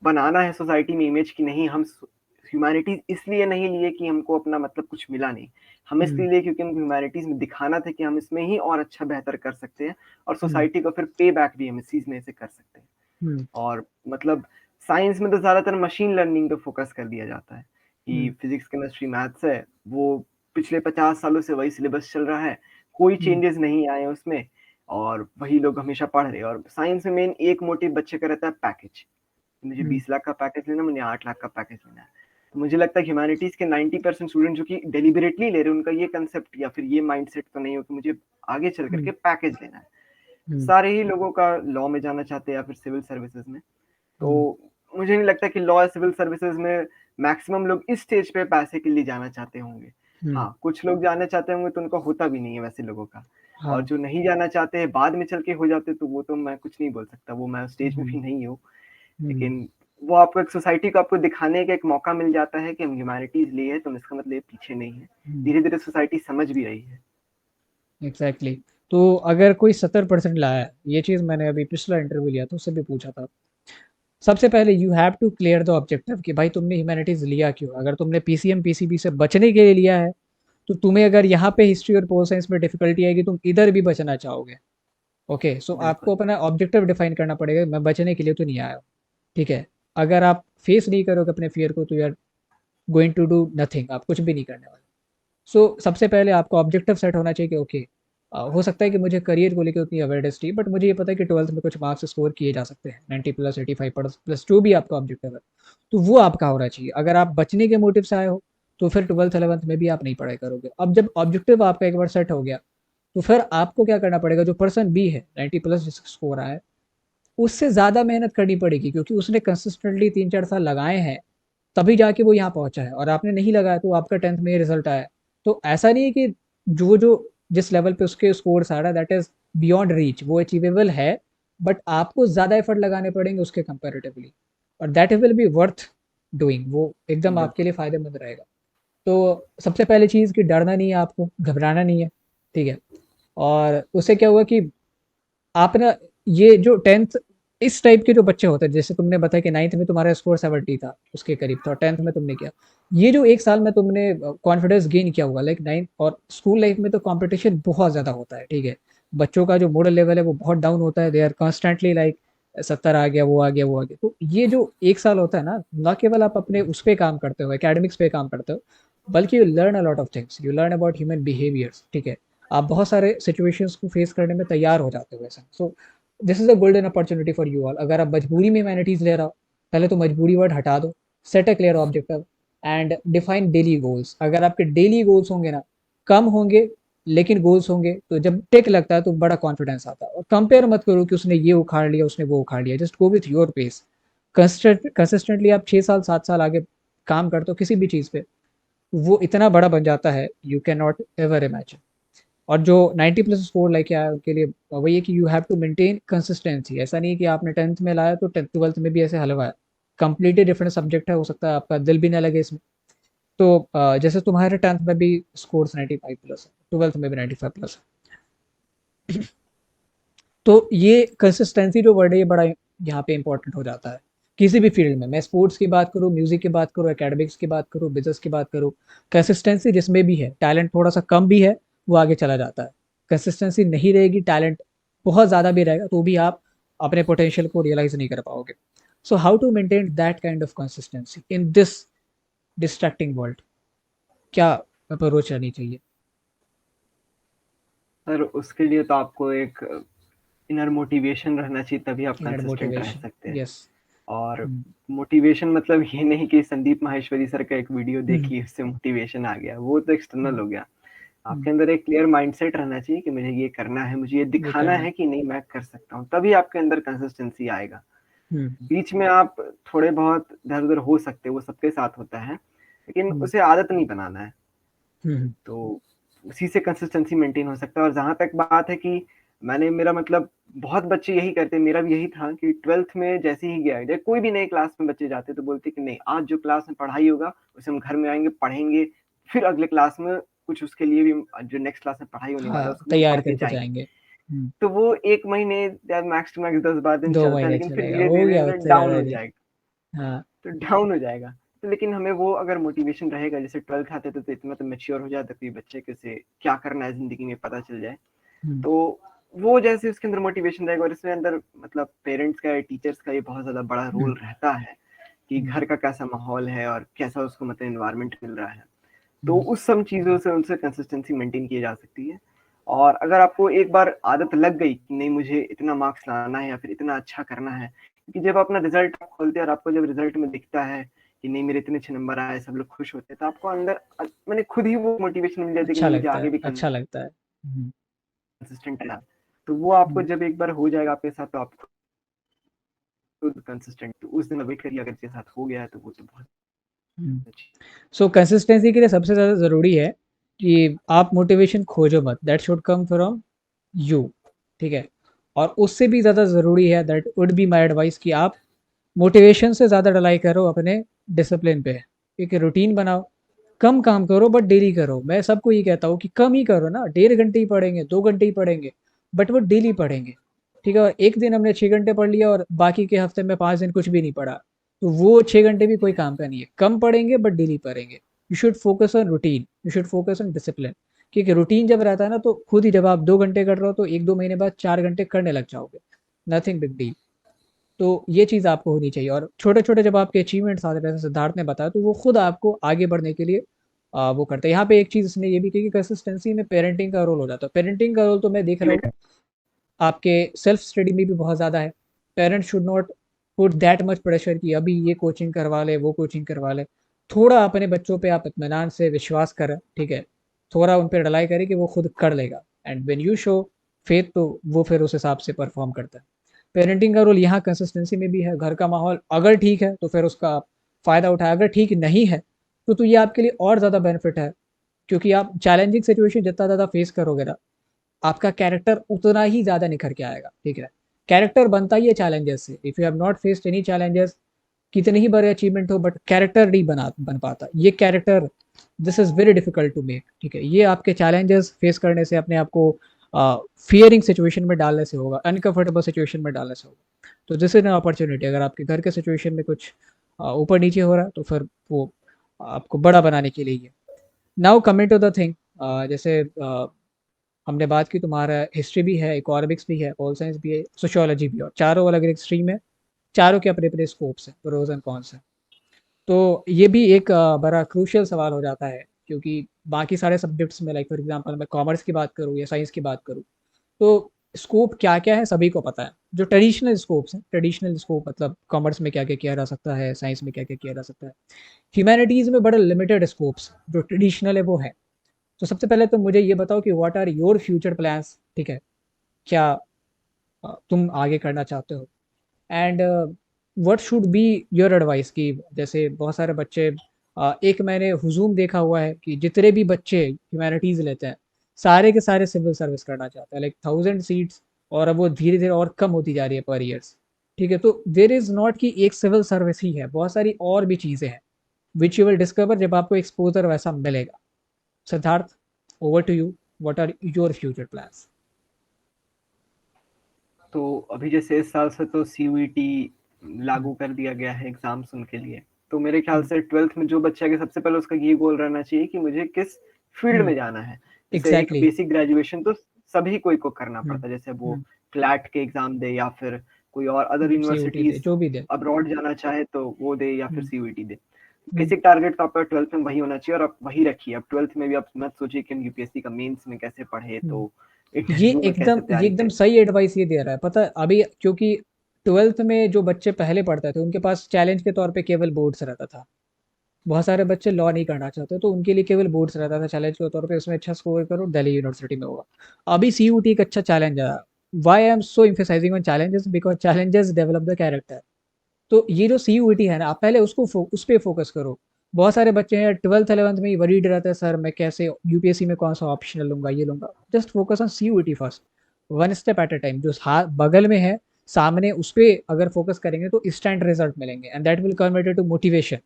बनाना है सोसाइटी में इमेज की नहीं, हम ह्यूमैनिटीज इसलिए नहीं लिए कि हमको अपना मतलब कुछ मिला नहीं, हम इसलिए लिए क्योंकि हम ह्यूमैनिटीज में दिखाना था कि हम इसमें ही और अच्छा बेहतर कर सकते हैं, और सोसाइटी को फिर पे बैक भी हम इस चीज में से कर सकते हैं। और मतलब साइंस में तो ज्यादातर मशीन लर्निंग पे फोकस कर दिया जाता है कि फिजिक्स केमिस्ट्री मैथ्स है, वो पिछले 50 सालों से वही सिलेबस चल रहा है, कोई चेंजेस नहीं आए उसमें, और वही लोग हमेशा पढ़ रहे हैं। और साइंस में मेन एक मोटिव बच्चे का रहता है पैकेज, मुझे 20 लाख का पैकेज लेना, मुझे 8 लाख का पैकेज लेना है। तो मुझे लगता है ह्यूमैनिटीज के 90% स्टूडेंट जो कि डेलिबरेटली ले रहे हैं, उनका ये कंसेप्ट या फिर ये माइंडसेट तो नहीं हो कि मुझे आगे चल करके पैकेज लेना है। सारे ही लोगों का लॉ में जाना चाहते हैं या फिर सिविल सर्विसेज में। तो मुझे नहीं लगता कि लॉ या सिविल सर्विसेज में मैक्सिमम लोग इस स्टेज पे पैसे के लिए जाना चाहते होंगे। हाँ, कुछ लोग जाना चाहते होंगे, तो उनका होता भी नहीं है वैसे लोगों का। और जो नहीं जाना चाहते हैं, बाद में चल के हो जाते, तो वो तो मैं कुछ नहीं बोल सकता, वो मैं स्टेज में भी नहीं हूँ। लेकिन वो आपको एक सोसाइटी को आपको दिखाने का एक मौका मिल जाता है कि हम ह्यूमैनिटीज लिए है, तो इसका मतलब ये पीछे नहीं है। धीरे धीरे सोसाइटी समझ भी रही है। एग्जैक्टली तो अगर कोई 70% लाया है, ये चीज़ मैंने अभी पिछला इंटरव्यू लिया था उससे भी पूछा था। सबसे पहले you have to clear the objective कि भाई तुमने ह्यूमैनिटीज लिया क्यों। अगर तुमने पीसीएम पीसीबी से बचने के लिए लिया है, तो तुम्हें अगर यहाँ पे हिस्ट्री और पोल साइंस में डिफिकल्टी आएगी, तुम इधर भी बचना चाहोगे। ओके, सो बिल्कुल। आपको अपना ऑब्जेक्टिव डिफाइन करना पड़ेगा, मैं बचने के लिए तो नहीं आया हूँ। ठीक है, अगर आप फेस नहीं करोगे अपने फियर को, तो you are going to do nothing, आप कुछ भी नहीं करने वाले। सबसे पहले आपको ऑब्जेक्टिव सेट होना चाहिए कि ओके, हो सकता है कि मुझे करियर को लेकर उतनी अवेयरनेस नहीं, बट मुझे ये पता है कि 12th में कुछ मार्क्स स्कोर किए जा सकते हैं, 90 प्लस 85 प्लस जो भी आपका ऑब्जेक्टिव है, तो वो आपका होना चाहिए। अगर आप बचने के मोटिव से आए हो, तो फिर 12th 11th में भी आप नहीं पढ़ाई करोगे। अब जब ऑब्जेक्टिव आपका एक बार सेट हो गया, तो फिर आपको क्या करना पड़ेगा, जो पर्सन बी है 90 प्लस जिसका स्कोर आया है, उससे ज़्यादा मेहनत करनी पड़ेगी, क्योंकि उसने कंसिस्टेंटली 3 4 साल लगाए हैं, तभी जाके वो यहाँ पहुंचा है, और आपने नहीं लगाया तो आपका 10th में ये रिजल्ट आया है। तो ऐसा नहीं है कि जो जो जिस लेवल पे उसके स्कोर्स आ रहा है दैट इज बियॉन्ड रीच, वो अचीवेबल है, बट आपको ज़्यादा एफर्ट लगाने पड़ेंगे उसके कंपेरेटिवली, और that will be worth doing, वो एकदम आपके बिल्कुल। लिए फ़ायदेमंद रहेगा। तो सबसे पहली चीज़ कि डरना नहीं है, आपको घबराना नहीं है। ठीक है, और उससे क्या हुआ कि आप ना, ये जो 10th इस टाइप के जो बच्चे होते हैं, जैसे तुमने बताया कि 9th में तुम्हारा स्कोर 70 था, उसके करीब था, और 10th में तुमने किया, ये जो एक साल में तुमने कॉन्फिडेंस गेन किया होगा, लाइक 9 और स्कूल लाइफ में तो कंपटीशन बहुत ज़्यादा होता है। ठीक है, बच्चों का जो मोरल लेवल है वो बहुत डाउन होता है, दे आर कॉन्स्टेंटली लाइक 70 आ गया, वो आ गया, वो आ गया। तो ये जो एक साल होता है ना, ना केवल आप अपने उस पर काम करते हो, एकेडमिक्स पे काम करते हो, बल्कि you learn a lot of things, you learn about human behaviours. ठीक है, आप बहुत सारे सिचुएशंस को फेस करने में तैयार हो जाते हो ऐसा। This is a golden opportunity for you all. अगर आप मजबूरी में ह्यूमैनिटीज ले रहा हो, पहले तो मजबूरी वर्ड हटा दो, set a clear objective and define daily goals. अगर आपके डेली गोल्स होंगे ना, कम होंगे लेकिन गोल्स होंगे, तो जब टेक लगता है तो बड़ा कॉन्फिडेंस आता है। और कंपेयर मत करो कि उसने ये उखाड़ लिया, उसने वो उखाड़ लिया, just go with your pace. Consistently आप 6 साल 7 साल आगे काम करते हो किसी भी चीज़ पे, वो इतना बड़ा बन जाता है, you can not ever imagine. और जो 90 प्लस स्कोर लेके आया उनके लिए वही है कि you have to maintain consistency. ऐसा नहीं है कि आपने 10th में लाया तो 10th 12th में भी ऐसे हलवा है, कंप्लीटली डिफरेंट सब्जेक्ट है, हो सकता है आपका दिल भी ना लगे इसमें। तो जैसे तुम्हारे 10th में भी स्कोर्स 95 प्लस है, 12th में भी 95 प्लस है। तो ये कंसिस्टेंसी जो वर्ड है, ये बड़ा यहाँ पे इंपॉर्टेंट हो जाता है किसी भी फील्ड में। मैं स्पोर्ट्स की बात करूँ, म्यूजिक की बात करूँ, एकेडमिक्स की बात करूँ, बिजनेस की बात करूँ, कंसिस्टेंसी जिसमें भी है, टैलेंट थोड़ा सा कम भी है वो आगे चला जाता है। कंसिस्टेंसी नहीं रहेगी, टैलेंट बहुत ज़्यादा भी रहेगा, तो भी आप अपने पोटेंशियल को रियलाइज नहीं कर पाओगे। So how to maintain that kind of consistency in this distracting world, क्या अप्रोच रहनी चाहिए? सर उसके लिए तो आपको एक इनर मोटिवेशन रहना चाहिए, तभी आप इनर कंसिस्टेंट रह मोटिवेशन, सकते हैं। यस। और मोटिवेशन मतलब ये नहीं कि संदीप माहेश्वरी सर का एक वीडियो देखी उससे मोटिवेशन आ गया, वो तो एक्सटर्नल हो गया। आपके अंदर एक क्लियर माइंडसेट रहना चाहिए कि मुझे ये करना है, मुझे ये ये दिखाना करना। है कि नहीं मैं कर सकता हूँ, तभी आपके अंदर कंसिस्टेंसी आएगा। हम्म बीच में आप थोड़े बहुत इधर उधर हो सकते हैं, वो सबके साथ होता है, लेकिन हम्म उसे आदत नहीं बनाना है। हम्म तो उसी से कंसिस्टेंसी मेंटेन हो सकता है। और जहां तक बात है कि मैंने मेरा मतलब बहुत बच्चे यही करते, मेरा भी यही था कि 12th में जैसे ही गया, जैसे कोई भी नए क्लास में बच्चे जाते तो बोलते कि नहीं, आज जो क्लास में पढ़ाई होगा उसे हम घर में आएँगे, पढ़ेंगे, फिर अगले क्लास में कुछ उसके लिए भी जो नेक्स्ट क्लास में पढ़ाई होने वाला है हाँ, उसको भी हम तैयार पढ़ के करके जाएँगे। जाएँगे। हुँ, तो वो 1 महीने या मैक्स टू मैक्स 10-12 दिन 2 चलता है, महीने लेकिन फिर चलेगा, हो धीरे-धीरे गया ना उससे डाउन ज़्यादा हो नहीं। जाएगा। हाँ, तो डाउन हो जाएगा। तो लेकिन हमें वो अगर मोटिवेशन रहेगा, जैसे 12th आते थे तो इतना तो मैच्योर हो जाता कोई बच्चे के उसे क्या करना है ज़िंदगी में पता चल जाए। हुँ, तो वो जैसे उसके अंदर मोटिवेशन रहेगा और इसमें अंदर मतलब पेरेंट्स का या टीचर्स का ये बहुत ज़्यादा बड़ा हुँ, रोल रहता है कि हुँ, घर का कैसा माहौल है और कैसा उसको मतलब एनवायरनमेंट मिल रहा है। तो हुँ, उस सब चीज़ों से उनसे कंसिस्टेंसी मेंटेन की जा सकती है। और अगर आपको एक बार आदत लग गई कि नहीं मुझे इतना मार्क्स लाना है या फिर इतना अच्छा करना है, क्योंकि जब अपना रिज़ल्ट आप खोलते हैं और आपको जब रिज़ल्ट में दिखता है कि नहीं मेरे इतने अच्छे नंबर आए, सब लोग खुश होते हैं, तो आपको अंदर माने खुद ही वो मोटिवेशन मिल जाती है कि नहीं मुझे आगे भी अच्छा लगता है। हुँ, कंसिस्टेंट रहना है। तो वो आपको हुँ, जब एक बार हो जाएगा आपके साथ तो आप खुद कंसिस्टेंट तो उस दिन वेट करिए, अगर आपके साथ हो गया है तो वो तो बहुत हुँ। अच्छी सो कंसिस्टेंसी के लिए सबसे ज़्यादा ज़रूरी है कि आप मोटिवेशन खोजो मत, that should come from you, ठीक है? और उससे भी ज़्यादा ज़रूरी है, that would be my advice कि आप मोटिवेशन से ज़्यादा रलाई करो अपने डिसिप्लिन पे। एक रूटीन बनाओ, कम काम करो बट डेली करो। मैं सबको ये कहता हूँ कि कम ही करो ना, 1.5 घंटे ही पढ़ेंगे, 2 घंटे ही पढ़ेंगे, बट वो डेली पढ़ेंगे, ठीक है? और एक दिन हमने 6 घंटे पढ़ लिया और बाकी के हफ्ते में 5 दिन कुछ भी नहीं पढ़ा, तो वो 6 घंटे भी कोई काम का नहीं है। कम पढ़ेंगे बट डेली पढ़ेंगे। You should focus on routine, you should focus on discipline, क्योंकि रूटीन जब रहता है ना तो खुद ही जब आप 2 घंटे कर रहे हो तो 1-2 महीने बाद 4 घंटे करने लग जाओगे। Nothing big deal. तो ये चीज़ आपको होनी चाहिए और छोटे-छोटे जब आपके अचीवमेंट्स आते हैं, जैसे सिद्धार्थ ने बताया, तो वो खुद आपको आगे बढ़ने के लिए वो करते हैं। यहाँ पे एक चीज़ इसने ये भी की कि कंसिस्टेंसी में पेरेंटिंग का रोल हो जाता है। पेरेंटिंग का रोल तो मैं देख रहा हूँ आपके सेल्फ स्टडी में भी बहुत ज़्यादा है। Parents should not put that much pressure कि अभी ये कोचिंग करवा ले, वो कोचिंग करवा ले। थोड़ा अपने बच्चों पे आप इत्मीनान से विश्वास करें, ठीक है? थोड़ा उन पे रिलाई करें कि वो खुद कर लेगा, and when you show faith तो वो फिर उस हिसाब से परफॉर्म करता है। पेरेंटिंग का रोल यहाँ कंसिस्टेंसी में भी है। घर का माहौल अगर ठीक है तो फिर उसका फ़ायदा उठाए, अगर ठीक नहीं है तो ये आपके लिए और ज़्यादा बेनिफिट है, क्योंकि आप चैलेंजिंग सिचुएशन जितना ज़्यादा फेस करोगे ना, आपका कैरेक्टर उतना ही ज़्यादा निखर के आएगा, ठीक है? कैरेक्टर बनता ही है चैलेंजेस से। If you have not faced any challenges, कितने ही बड़े अचीवमेंट हो, बट कैरेक्टर नहीं बन पाता। ये character, this is very difficult to make, ठीक है? ये आपके चैलेंजेस फेस करने से, अपने आप को फियरिंग सिचुएशन में डालने से होगा, अनकंफर्टेबल सिचुएशन में डालने से होगा। तो दिस इज एन अपॉर्चुनिटी। अगर आपके घर के सिचुएशन में कुछ ऊपर नीचे हो रहा है तो फिर वो आपको बड़ा बनाने के लिए ही है। Now coming to the thing, जैसे हमने बात की, तुम्हारा हिस्ट्री भी है, इकोनॉमिक्स भी है, पॉल साइंस भी है, सोशियोलॉजी भी है, और चारों अलग अलग स्ट्रीम है। चारों के अपने अपने स्कोप्स हैं, प्रोज एंड कॉन्स हैं। तो ये भी एक बड़ा क्रूशियल सवाल हो जाता है, क्योंकि बाकी सारे सब्जेक्ट्स में, लाइक फॉर एग्जांपल मैं कॉमर्स की बात करूँ या साइंस की बात करूँ, तो स्कोप क्या क्या है सभी को पता है। जो ट्रेडिशनल स्कोप्स हैं, ट्रेडिशनल स्कोप मतलब कॉमर्स में क्या क्या किया जा सकता है, साइंस में क्या क्या किया जा सकता है। ह्यूमैनिटीज़ में बड़े लिमिटेड स्कोप्स जो ट्रेडिशनल है वो है। तो सबसे पहले तो मुझे ये बताओ कि what are your future plans, ठीक है? क्या तुम आगे करना चाहते हो, and what should be your advice, कि जैसे बहुत सारे बच्चे, एक मैंने हुजूम देखा हुआ है कि जितने भी बच्चे ह्यूमैनिटीज़ लेते हैं सारे के सारे सिविल सर्विस करना चाहते हैं, लाइक 1000 सीट्स, और अब वो धीरे धीरे और कम होती जा रही है पर ईयर्स, ठीक है? तो देर इज़ नॉट कि एक सिविल सर्विस ही है, बहुत सारी और भी चीज़ें हैं विच यू विल डिस्कवर जब आपको एक्सपोजर वैसा मिलेगा। Siddharth, over to you, what are your future plans? तो अभी जैसे इस साल से तो सीयूईटी लागू कर दिया गया है एग्जाम्स उनके लिए। तो मेरे ख्याल से 12th में जो बच्चा है सबसे पहले उसका ये गोल रहना चाहिए कि मुझे किस फील्ड में जाना है। जैसे एक एग्जैक्टली। बेसिक ग्रेजुएशन तो सभी कोई को करना पड़ता है, जैसे वो क्लैट के एग्जाम दे या फिर कोई और अदर सीयूटी दे, यूनिवर्सिटीज जो भी दे। अब्रॉड जाना चाहे तो वो दे या फिर हम्म, सीयूईटी दे। हम्म। बेसिक टारगेट तो आपका 12th में वही होना चाहिए और आप वही रखिए। अब 12th में भी आप मत सोचिए कि हम यूपीएससी का मेंस में कैसे पढ़े, हम्म। तो इंटरव्यू में कैसे ये तैयारी एकदम करें। सही एडवाइस ये दे रहा है, पता है अभी, क्योंकि 12th में जो बच्चे पहले पढ़ते थे उनके पास चैलेंज के तौर पे केवल बोर्ड्स रहता था। बहुत सारे बच्चे लॉ नहीं करना चाहते तो उनके लिए केवल बोर्ड्स रहता था चैलेंज के तौर पे, उसमें अच्छा स्कोर करो दिल्ली यूनिवर्सिटी में होगा। अभी सीयूटी एक अच्छा चैलेंज है। Why I am so emphasising on challenges, because challenges develop the character. तो ये जो सीयूईटी है ना, आप पहले उस पर फोकस करो। बहुत सारे बच्चे हैं 12th 11th में ही वरीड रहते हैं, सर मैं कैसे यूपीएससी में कौन सा ऑप्शनल लूंगा, ये लूंगा। Just focus on CUET first. One step at a time, जो बगल में है सामने उस पे अगर फोकस करेंगे तो इंस्टेंट रिजल्ट मिलेंगे, and that will convert to motivation.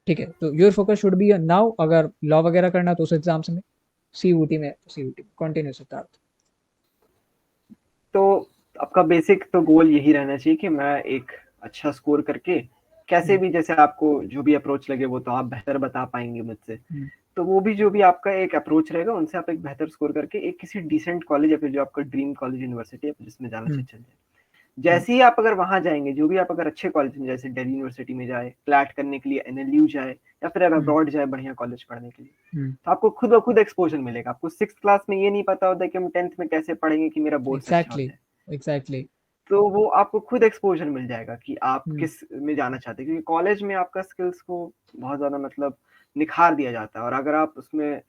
ठीक है, तो your focus should be now, अगर लॉ वगैरह करना तो उस एग्जाम्स में, सीयूटी में, सीयूटी कंटिन्यू सिद्धार्थ। तो आपका बेसिक तो गोल यही रहना चाहिए कि मैं एक अच्छा स्कोर करके कैसे हम्म, भी, जैसे आपको जो भी अप्रोच लगे वो तो आप बेहतर बता पाएंगे मुझसे, हम्म, तो वो भी जो भी आपका एक अप्रोच रहेगा उनसे आप एक बेहतर स्कोर करके एक किसी डिसेंट कॉलेज या फिर जो आपका ड्रीम कॉलेज यूनिवर्सिटी है जिसमें जाना हम्म, चाहिए चल जाए। हम्म, जैसे ही आप अगर वहां जाएंगे, जो भी आप अगर अच्छे कॉलेज में, जैसे दिल्ली यूनिवर्सिटी में जाए क्लैट करने के लिए, एनएलयू जाए, या फिर हम्म, अब्रॉड जाए बढ़िया कॉलेज पढ़ने के लिए, हम्म, तो आपको खुद ब खुद एक्सपोजर मिलेगा। आपको सिक्स क्लास में ये नहीं पता होता कि हम टेंथ में कैसे पढ़ेंगे कि मेरा बोर्ड्स अच्छा हो एग्जैक्टली, जाए, एग्जैक्टली। तो वो आपको खुद एक्सपोजर मिल जाएगा कि आप हम्म, किस में जाना चाहते हैं, क्योंकि कॉलेज में आपका स्किल्स को बहुत ज़्यादा मतलब निखार दिया जाता है, और अगर आप उसमें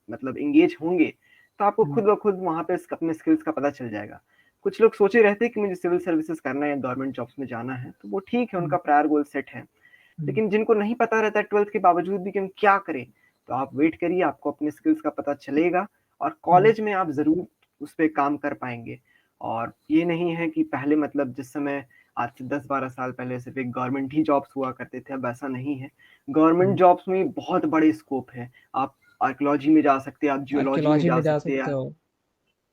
मतलब इंगेज होंगे तो आपको हम्म, खुद ब खुद वहाँ पे अपने स्किल्स का पता चल जाएगा। कुछ लोग सोचे रहते हैं कि मुझे सिविल सर्विसेज करना है या गवर्नमेंट जॉब्स में जाना है, तो वो ठीक है, हम्म, उनका प्रायर गोल सेट है। हम्म, लेकिन जिनको नहीं पता रहता है ट्वेल्थ के बावजूद भी कि हम क्या करें, तो आप वेट करिए, आपको अपने स्किल्स का पता चलेगा, और हम्म, कॉलेज में आप ज़रूर उस पे काम कर पाएँगे। और ये नहीं है कि पहले मतलब जिस समय आज से 10-12 साल पहले सिर्फ़ एक गवर्नमेंट ही जॉब्स हुआ करते थे, अब ऐसा नहीं है। गवर्नमेंट हम्म। जॉब्स में बहुत बड़े स्कोप है। आप आर्कियोलॉजी में जा सकते हैं, आप जियोलॉजी में आर्कियोलॉजी जा में जा सकते सकते हैं, हो,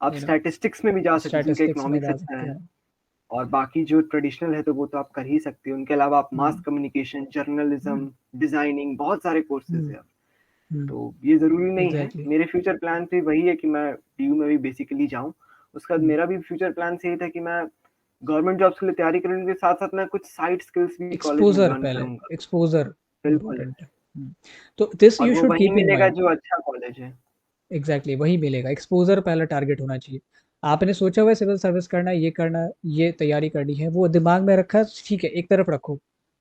आप यू नो, स्टैटिस्टिक्स में भी जा सकते हैं, जिनका स्टैटिस्टिक्स में इकोनॉमिक्स जा अच्छा सकते है। हो। और बाकी जो ट्रेडिशनल है तो वो तो आप कर ही सकते हो। उनके अलावा आप मास हम्म, कम्युनिकेशन, हम्म, जर्नलिज्म, डिज़ाइनिंग, बहुत सारे कोर्सेज़ हम्म, हैं। हम्म, तो ये ज़रूरी नहीं है। एग्जैक्टली। मेरे फ्यूचर प्लान भी वही है कि मैं डीयू में भी बेसिकली जाऊँ। उसके बाद हम्म, मेरा भी फ्यूचर प्लान यही था कि मैं गवर्नमेंट जॉब्स के लिए तैयारी करने के साथ-साथ मैं कुछ साइड स्किल्स भी कॉलेज में एक्सपोजर लर्न पहले, करूँगा। एक्सपोजर बिल्कुल, इम्पोर्टेंट है। तो दिस और यू वो शुड वहीं कीप इन मिलेगा माइंड। जो अच्छा कॉलेज है। एग्जैक्टली, वही मिलेगा, एक्सपोजर पहला टारगेट होना चाहिए। आपने सोचा हुआ है सिविल सर्विस करना, ये करना, ये तैयारी करनी है, वो दिमाग में रखा, ठीक है, एक तरफ रखो।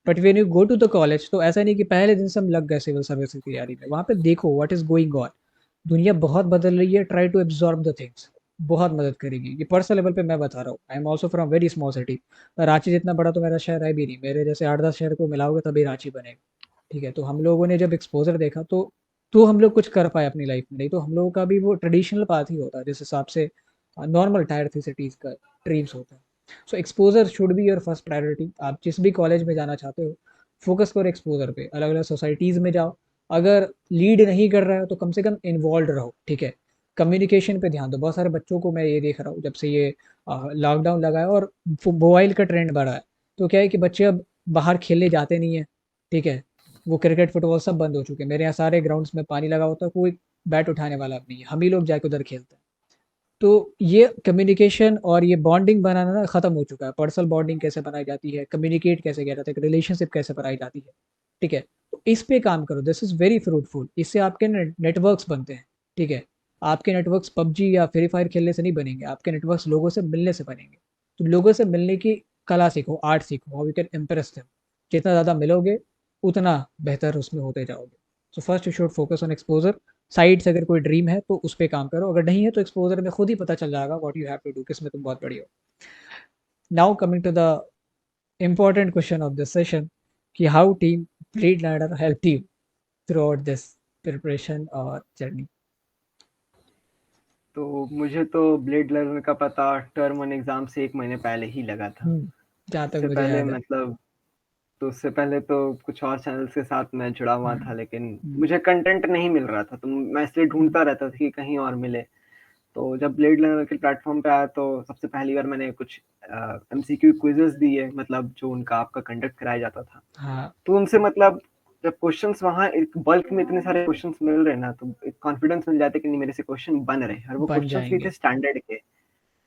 But when you go to the college, तो ऐसा नहीं कि पहले दिन से हम लग गए सिविल सर्विस की तैयारी में, वहाँ पे देखो व्हाट इज गोइंग ऑन। दुनिया बहुत बदल रही है, try to absorb the things, बहुत मदद करेगी। ये पर्सनल लेवल पे मैं बता रहा हूँ, I am also from very small city. Ranchi जितना बड़ा तो मेरा शहर है भी नहीं, मेरे जैसे 8-10 शहर को मिलाओगे तभी रांची बनेगा। ठीक है, तो हम लोगों ने जब एक्सपोजर देखा तो हम लोग कुछ कर पाए अपनी लाइफ में, नहीं तो हम लोगों का भी वो ट्रेडिशनल पाथ ही होता है जिस हिसाब से नॉर्मल टायर 3 सिटीज़ का ड्रीम्स होता है। So exposure should be your first priority. आप जिस भी कॉलेज में जाना चाहते हो, फोकस करो एक्सपोजर पे, अलग अलग सोसाइटीज़ में जाओ। अगर लीड नहीं कर रहा है तो कम से कम इन्वॉल्व रहो। ठीक है, कम्युनिकेशन पे ध्यान दो। बहुत सारे बच्चों को मैं ये देख रहा हूँ, जब से ये लॉकडाउन लगा है और मोबाइल का ट्रेंड बढ़ा है, तो क्या है कि बच्चे अब बाहर खेलने जाते नहीं है। ठीक है, वो क्रिकेट फुटबॉल सब बंद हो चुके हैं। मेरे यहाँ सारे ग्राउंड्स में पानी लगा होता है, कोई बैट उठाने वाला अब नहीं है, हम ही लोग जाके उधर खेलते हैं। तो ये कम्युनिकेशन और ये बॉन्डिंग बनाना ना खत्म हो चुका है। पर्सनल बॉन्डिंग कैसे बनाई जाती है, कम्युनिकेट कैसे किया जाता है, रिलेशनशिप कैसे बनाई जाती है। ठीक है, तो इस पे काम करो, दिस इज वेरी फ्रूटफुल। इससे आपके नेटवर्क्स बनते हैं। ठीक है, आपके नेटवर्क्स पबजी या फ्री फायर खेलने से नहीं बनेंगे, आपके नेटवर्क्स लोगों से मिलने से बनेंगे। तो लोगों से मिलने की कला सीखो, आर्ट सीखो, how you can impress them. जितना ज़्यादा मिलोगे उतना बेहतर उसमें होते जाओगे। So first you should focus on exposure. Side से अगर कोई ड्रीम है तो उस पर काम करो, अगर नहीं है तो एक्सपोजर में खुद ही पता चल जाएगा what you have to do, किस में तुम बहुत बड़ी हो। Now coming to the important question of this session, कि how team blade ladder help you throughout this preparation और जर्नी। तो मुझे तो ब्लेड लर्नर का पता टर्म 1 एग्ज़ाम से 1 महीने पहले ही लगा था। जहाँ तक उससे मुझे पहले याद है। मतलब तो उससे पहले तो कुछ और चैनल्स के साथ मैं जुड़ा हुआ हम्म, था, लेकिन हम्म, मुझे कंटेंट नहीं मिल रहा था, तो मैं इसलिए हम्म, ढूँढता रहता था कि कहीं और मिले। तो जब ब्लेड लर्नर के प्लेटफ़ॉर्म पे आया तो सबसे पहली बार मैंने कुछ एमसीक्यू क्विज़ेज़ दिए, मतलब जो उनका आपका कंडक्ट कराया जाता था। हाँ, तो उनसे मतलब जब क्वेश्चंस वहाँ एक बल्क में इतने सारे क्वेश्चंस मिल रहे हैं ना, तो एक कॉन्फिडेंस मिल जाता है कि नहीं मेरे से क्वेश्चन बन रहे हैं, और वो बन क्वेश्चंस भी थे जाएंगे। स्टैंडर्ड के।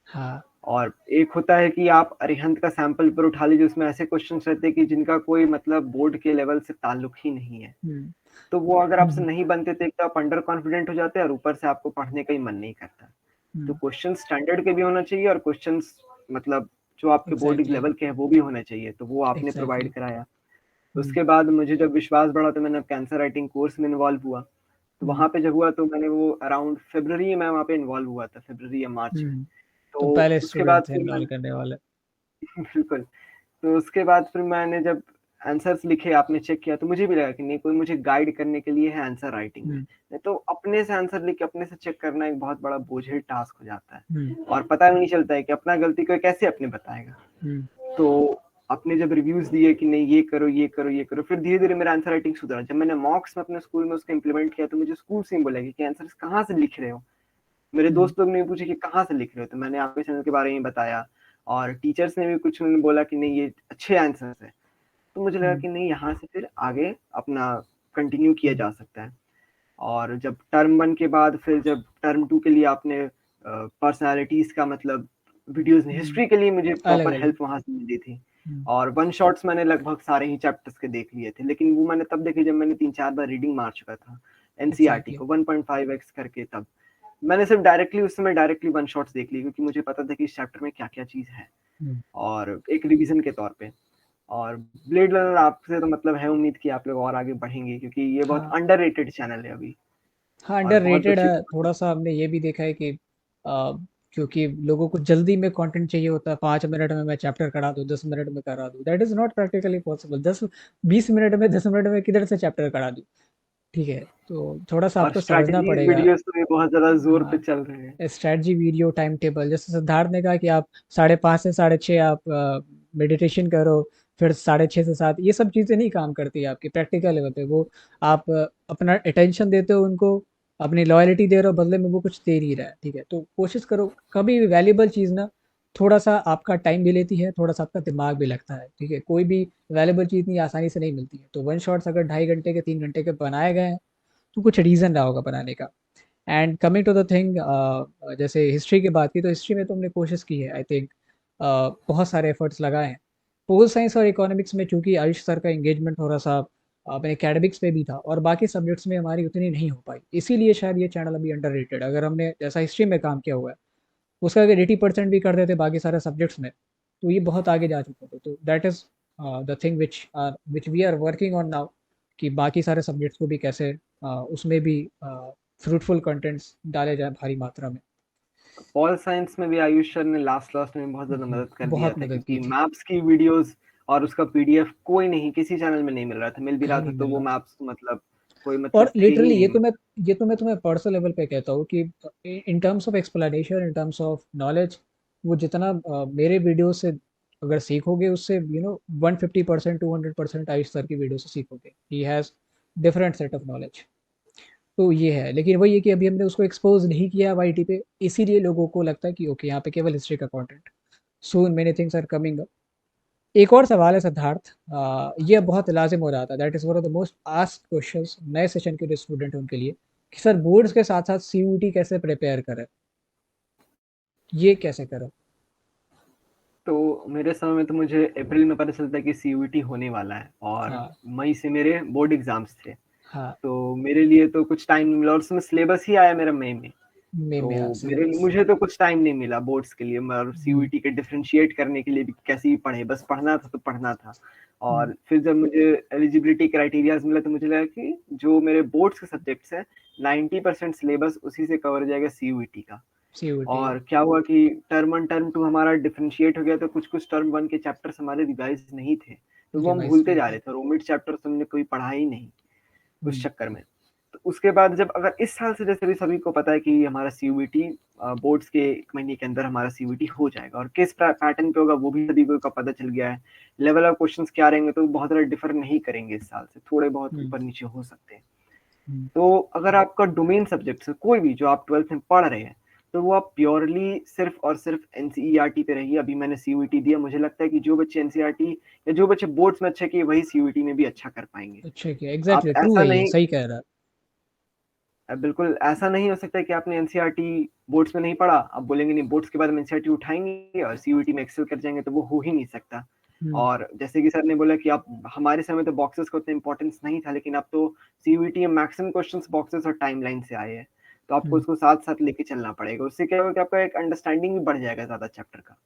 हाँ, और एक होता है कि आप अरिहंत का सैंपल पर उठा लीजिए, उसमें ऐसे क्वेश्चंस रहते हैं कि जिनका कोई मतलब बोर्ड के लेवल से ताल्लुक ही नहीं है। हम्म, तो वो अगर आपसे हम्म, नहीं बनते तो एक तो आप अंडर कॉन्फिडेंट हो जाते हैं, और ऊपर से आपको पढ़ने का ही मन नहीं करता। तो हम्म, क्वेश्चन स्टैंडर्ड के भी होना चाहिए, और क्वेश्चंस मतलब जो आपके बोर्ड एग्जैक्टली, लेवल के हैं वो भी होने चाहिए, तो वो आपने प्रोवाइड एग्जैक्टली। कराया। तो हम्म, उसके बाद मुझे जब विश्वास बढ़ा तो मैंने कैंसर राइटिंग कोर्स में इन्वॉल्व हुआ। तो हम्म, वहाँ पे जब हुआ तो मैंने वो अराउंड फरवरी में वहाँ पे इन्वॉल्व हुआ था, फरवरी या मार्च में। तुम तो पहले उसके बाद स्टूडेंट थे फिर मैं इनरोल करने वाले। बिल्कुल, तो उसके बाद फिर मैंने जब आंसर्स लिखे, आपने चेक किया, तो मुझे भी लगा कि नहीं, कोई मुझे गाइड करने के लिए है आंसर राइटिंग में। नहीं तो अपने से आंसर लिख के अपने से चेक करना एक बहुत बड़ा बोझिल टास्क हो जाता है, और पता भी नहीं चलता है कि अपना गलती कोई कैसे अपने बताएगा। तो आपने जब रिव्यूज दिए कि नहीं ये करो ये करो ये करो, फिर धीरे धीरे मेरा आंसर राइटिंग सुधरा। जब मैंने मॉक्स में अपने स्कूल में उसको इम्प्लीमेंट किया, तो मुझे स्कूल से ही बोला कि आंसर कहाँ से लिख रहे हो। मेरे दोस्त लोग ने पूछे कि कहाँ से लिख रहे हो, तो मैंने आपके चैनल के बारे में बताया, और टीचर्स ने भी कुछ बोला कि नहीं ये अच्छे आंसर्स है। तो मुझे लगा कि नहीं, यहाँ से फिर आगे अपना कंटिन्यू किया जा सकता है। और जब टर्म 1 के बाद फिर जब टर्म 2 के लिए आपने पर्सनालिटीज का मतलब वीडियोस, हिस्ट्री के लिए मुझे अलग प्रॉपर अलग। हेल्प वहां से मिली थी। और वन शॉट्स मैंने लगभग सारे ही चैप्टर्स के देख लिए थे, लेकिन वो मैंने तब देखे जब मैंने 3-4 बार रीडिंग मार चुका था एनसीईआरटी एग्जैक्टली। को 1.5x करके। तब मैंने सिर्फ डायरेक्टली उस समय डायरेक्टली वन शॉट्स देख ली, क्योंकि मुझे पता था कि इस चैप्टर में क्या क्या चीज है, और एक रिवीजन के तौर पे। और ब्लेड रनर आपसे तो मतलब है उम्मीद कि आप लोग और आगे बढ़ेंगे, क्योंकि ये बहुत हाँ अंडररेटेड चैनल है अभी, हाँ, और बहुत अंडररेटेड बच्चे। है थोड़ा सा। हमने ये भी देखा है कि क्योंकि लोगों को जल्दी में कंटेंट चाहिए होता है, 5 मिनट में मैं चैप्टर करा दूँ, 10 मिनट में करा दूँ, that is not practically possible. 10-20 minute में, 10 मिनट में किधर से चैप्टर करा दूँ। ठीक है, तो थोड़ा सा और आपको समझना स्ट्रैटेजीज पड़ेगा। वीडियोस तो ये बहुत ज्यादा जोर पे हाँ, चल रहे हैं। स्ट्रैटेजी वीडियो, टाइम टेबल, जैसे सिद्धार्थ ने कहा कि आप 5:30 से 6:30 आप मेडिटेशन करो, फिर 6:30 से 7, ये सब चीज़ें नहीं काम करती है आपकी प्रैक्टिकल लेवल पे। वो आप अपना अटेंशन देते हो उनको, अपनी लॉयल्टी दे रहे हो, बदले में वो कुछ दे नहीं रहा है। ठीक है, तो कोशिश करो। कभी भी वैल्यूबल चीज़ ना थोड़ा सा आपका टाइम भी लेती है, थोड़ा सा आपका दिमाग भी लगता है। ठीक है, कोई भी वैल्यूबल चीज़ इतनी आसानी से नहीं मिलती है। तो वन शॉट्स अगर 2.5 घंटे के, 3 घंटे के बनाए गए हैं, तो कुछ रीज़न रहा होगा बनाने का। And coming to the thing, जैसे हिस्ट्री की बात की, तो हिस्ट्री में तो हमने कोशिश की है, आई थिंक बहुत सारे एफर्ट्स लगाए हैं। पोल साइंस और इकोनॉमिक्स में चूंकि आयुष सर का एंगेजमेंट थोड़ा सा अपने एकेडमिक्स पे भी था, और बाकी सब्जेक्ट्स में हमारी उतनी नहीं हो पाई, इसीलिए शायद ये चैनल अभी अंडर। अगर हमने जैसा हिस्ट्री में काम किया हुआ है, उसका अगर 80% भी कर देते बाकी सारे सब्जेक्ट्स में, तो ये बहुत आगे जा चुके थे। तो that is the thing which we are working on now, कि बाकी सारे सब्जेक्ट्स को भी कैसे उसमें भी फ्रूटफुल कंटेंट्स डाले जाए भारी मात्रा में। पॉल साइंस में भी आयुष सर ने लास्ट लास्ट में बहुत ज्यादा मदद कर दिया बहुत था, मदद की क्योंकि थी। मैप्स की वीडियोस और उसका पीडीएफ कोई नहीं, किसी चैनल में नहीं मिल रहा था। मिल भी रहा कहीं था नहीं तो मिल वो रहा था। मैप्स मतलब कोई और मतलब थे ही लिटरली नहीं। ये तो मैं तुम्हें पर्सनल लेवल पे कहता हूँ कि in terms of explanation, in terms of knowledge, वो जितना मेरे वीडियो से अगर सीखोगे, उससे 150%, 200% आयुष सर की वीडियो से सीखोगे। He has different set of knowledge. तो ये है, लेकिन वही है कि अभी हमने उसको एक्सपोज नहीं किया वाईटी पे, इसीलिए लोगों को लगता है कि ओके, यहाँ पे केवल हिस्ट्री का content. Soon many things are coming. एक और सवाल है सिद्धार्थ, ये बहुत लाजिम हो रहा था, that is one of the most asked questions नए सेशन के जो स्टूडेंट हैं उनके लिए, कि सर बोर्ड्स के साथ साथ सीयूटी कैसे प्रिपेयर करें, ये कैसे करें। तो मेरे समय में तो मुझे अप्रैल में पता चलता है कि सीयूईटी होने वाला है, और हाँ मई से मेरे बोर्ड एग्जाम्स थे। हाँ, तो मेरे लिए तो कुछ टाइम नहीं मिला, और उसमें सिलेबस ही आया मेरा मई में। में हाँ, तो मेरे सिलेबस। मुझे तो कुछ टाइम नहीं मिला बोर्ड्स के लिए, और हम्म, सीयूईटी के डिफरेंशिएट करने के लिए भी कैसे भी पढ़े, बस पढ़ना था तो पढ़ना था। हम्म, और फिर जब मुझे एलिजिबिलिटी क्राइटेरियाज मिला, तो मुझे लगा कि जो मेरे बोर्ड्स के सब्जेक्ट्स हैं, 90% सिलेबस उसी से कवर हो जाएगा सीयूईटी का। सीयूटी। और क्या हुआ कि टर्म 1 टर्म 2 हमारा डिफरेंशिएट हो गया, तो कुछ कुछ टर्म 1 के चैप्टर्स हमारे रिवाइज नहीं थे, तो वो हम रिवाइज भूलते नहीं जा थे। रहे थे, और ओमिड चैप्टर्स हमने कोई पढ़ा ही नहीं उस हम्म, चक्कर में। तो उसके बाद जब अगर इस साल से, जैसे भी सभी को पता है कि हमारा सीयूईटी बोर्ड्स के 1 महीने के अंदर हमारा सीयूईटी हो जाएगा, और किस पैटर्न पे होगा वो भी सभी को का पता चल गया है। लेवल ऑफ क्वेश्चंस क्या रहेंगे, तो बहुत ज़्यादा डिफर नहीं करेंगे इस साल से, थोड़े बहुत हम्म, ऊपर नीचे हो सकते हैं। हम्म, तो अगर आपका डोमेन सब्जेक्ट है कोई भी जो आप 12th में पढ़ रहे हैं, तो वो आप प्योरली सिर्फ और सिर्फ एनसीईआरटी पे रहिए। अभी मैंने सीयूईटी दिया, मुझे लगता है कि जो बच्चे एनसीईआरटी या जो बच्चे बोर्ड्स में अच्छे किए, वही सीयूईटी में भी अच्छा कर पाएंगे। अच्छा किया, आप एग्जैक्टली ट्रू ऐसा है, ये नहीं, सही कह रहा है। बिल्कुल ऐसा नहीं हो सकता कि आपने एनसीईआरटी बोर्ड्स में नहीं पढ़ा, आप बोलेंगे नहीं बोर्ड्स के बाद हम एनसीईआरटी उठाएंगे और सीयूईटी में एक्सेल कर जाएंगे, तो वो हो ही नहीं सकता। हम्म, और जैसे कि सर ने बोला कि आप, हमारे समय तो बॉक्सेस का उतना इंपॉर्टेंस नहीं था, लेकिन अब तो सीयूईटी में मैक्सिमम क्वेश्चंस बॉक्सेस और टाइमलाइन से आए हैं, तो आपको हम्म, उसको साथ साथ लेके चलना पड़ेगा। उससे क्या होगा कि आपका एक अंडरस्टैंडिंग भी बढ़ जाएगा ज्यादा चैप्टर का।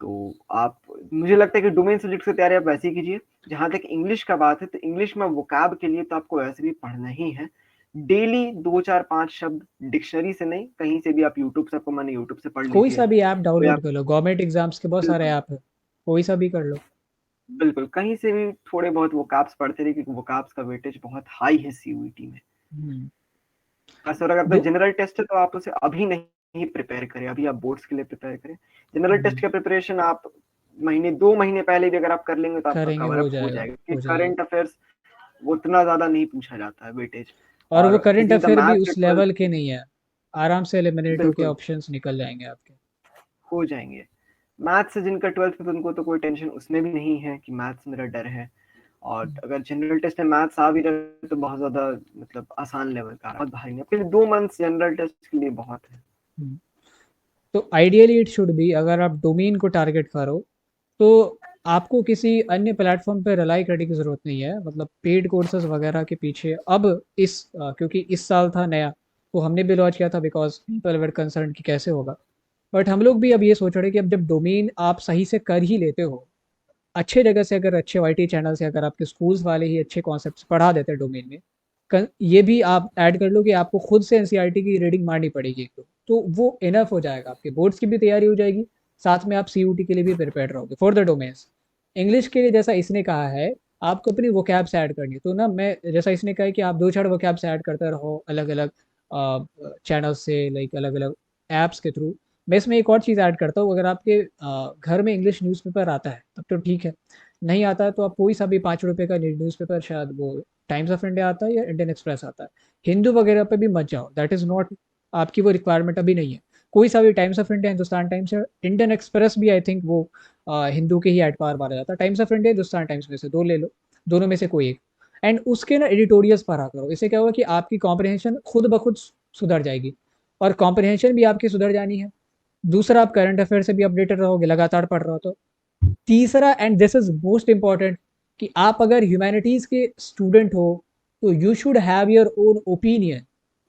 तो आप, मुझे लगता है कि डोमेन सब्जेक्ट की तैयारी आप वैसे ही कीजिए। जहां तक इंग्लिश का बात है, तो इंग्लिश में वोकैब के लिए तो आपको वैसे भी पढ़ना ही है। डेली 2 4 5 शब्द, डिक्शनरी से नहीं, कहीं से भी आप यूट्यूब से, आपको मैंने यूट्यूब से पढ़ कोई लीजिए, सा भी ऐप कोई डाउनलोड आप, कर लो, गवर्नमेंट एग्जाम्स के बहुत सारे बिल्कुल ऐप है, कोई सा भी कर लो। बिल्कुल, कहीं से भी थोड़े बहुत वोकैब्स पढ़ते रहिए क्योंकि वोकैब्स का वेटेज बहुत हाई है सीयूईटी में। हम्म, खास और अगर आपका दो जनरल टेस्ट है तो आप उसे अभी नहीं प्रिपेयर करें, अभी आप बोर्ड्स के लिए प्रिपेयर करें। जनरल टेस्ट हम्म, का प्रिपरेशन आप महीने 2 महीने पहले भी अगर आप कर लेंगे तो आपका करेंगे कवर हो अप हो जाएगा, जाएगा हो क्योंकि जाएगा। करंट अफेयर्स वो उतना ज़्यादा नहीं पूछा जाता है वेटेज। और वो और करंट यदि द अफेयर भी मैथ्स उस या 12th लेवल के नहीं है, आराम से एलिमिनेट होके बिल्कुल, ऑप्शंस निकल जाएंगे आपके। हो जाएँगे। मैथ्स से जिनका 12th में उनको तो कोई टेंशन उसमें भी नहीं है कि मैथ्स मेरा डर है। और अगर जनरल टेस्ट में मैथ्स आ भी रहा है तो बहुत ज़्यादा मतलब आसान लेवल का, बहुत भारी नहीं। फिर 2 मंथ्स जनरल टेस्ट के लिए बहुत है। हम्म, तो आइडियली इट शुड बी, अगर आप डोमेन को टारगेट करो तो आपको किसी अन्य प्लेटफॉर्म पे रिलाई करने की ज़रूरत नहीं है, मतलब पेड कोर्सेज वगैरह के पीछे अब क्योंकि इस साल था नया, तो हमने भी लॉन्च किया था बिकॉज पीपल वर कंसर्न कि कैसे होगा। बट हम लोग भी अब ये सोच रहे हैं कि अब जब डोमेन आप सही से कर ही लेते हो, अच्छे जगह से, अगर अच्छे वाईटी चैनल से अगर आपके स्कूल्स वाले ही अच्छे कॉन्सेप्ट्स पढ़ा देते हैं डोमेन में, ये भी आप ऐड कर लो कि आपको खुद से एनसीईआरटी की रीडिंग मारनी पड़ेगी एक तो वो इनफ हो जाएगा, आपके बोर्ड्स की भी तैयारी हो जाएगी, साथ में आप सीयूटी के लिए भी प्रिपेयर रहोगे फॉर द डोमेन्स। इंग्लिश के लिए जैसा इसने कहा है, आपको अपनी वोकैब्स ऐड करनी है, तो ना मैं जैसा इसने कहा है कि आप दो चार वोकैब्स ऐड करते रहो अलग अलग चैनल से, लाइक अलग अलग ऐप्स के थ्रू। मैं इसमें एक और चीज़ ऐड करता हूँ, अगर आपके घर में इंग्लिश न्यूज़पेपर आता है तब तो ठीक है, नहीं आता है तो आप कोई सा भी 5 रुपए का न्यूज़पेपर, शायद वो टाइम्स ऑफ इंडिया आता है या इंडियन एक्सप्रेस आता है, हिंदू वगैरह पे भी मत जाओ, दैट इज़ नॉट, आपकी वो रिक्वायरमेंट अभी नहीं है। कोई सा भी times of India, Hindustan times या इंडियन एक्सप्रेस भी, आई थिंक वो हिंदू के ही एतबार माना जाता है, times of India Hindustan times में से दो ले लो, दोनों में से कोई एक। एंड उसके ना एडिटोरियल्स पढ़ा करो, इससे क्या होगा कि आपकी कॉम्प्रहेंशन खुद ब खुद सुधर जाएगी, और कॉम्प्रहेंशन भी आपकी सुधर जानी है। दूसरा, आप करंट अफेयर से भी अपडेटेड रहोगे, लगातार पढ़ रहे हो तो। तीसरा, and this is most important, कि आप अगर ह्यूमैनिटीज के स्टूडेंट हो तो you should have your own opinion.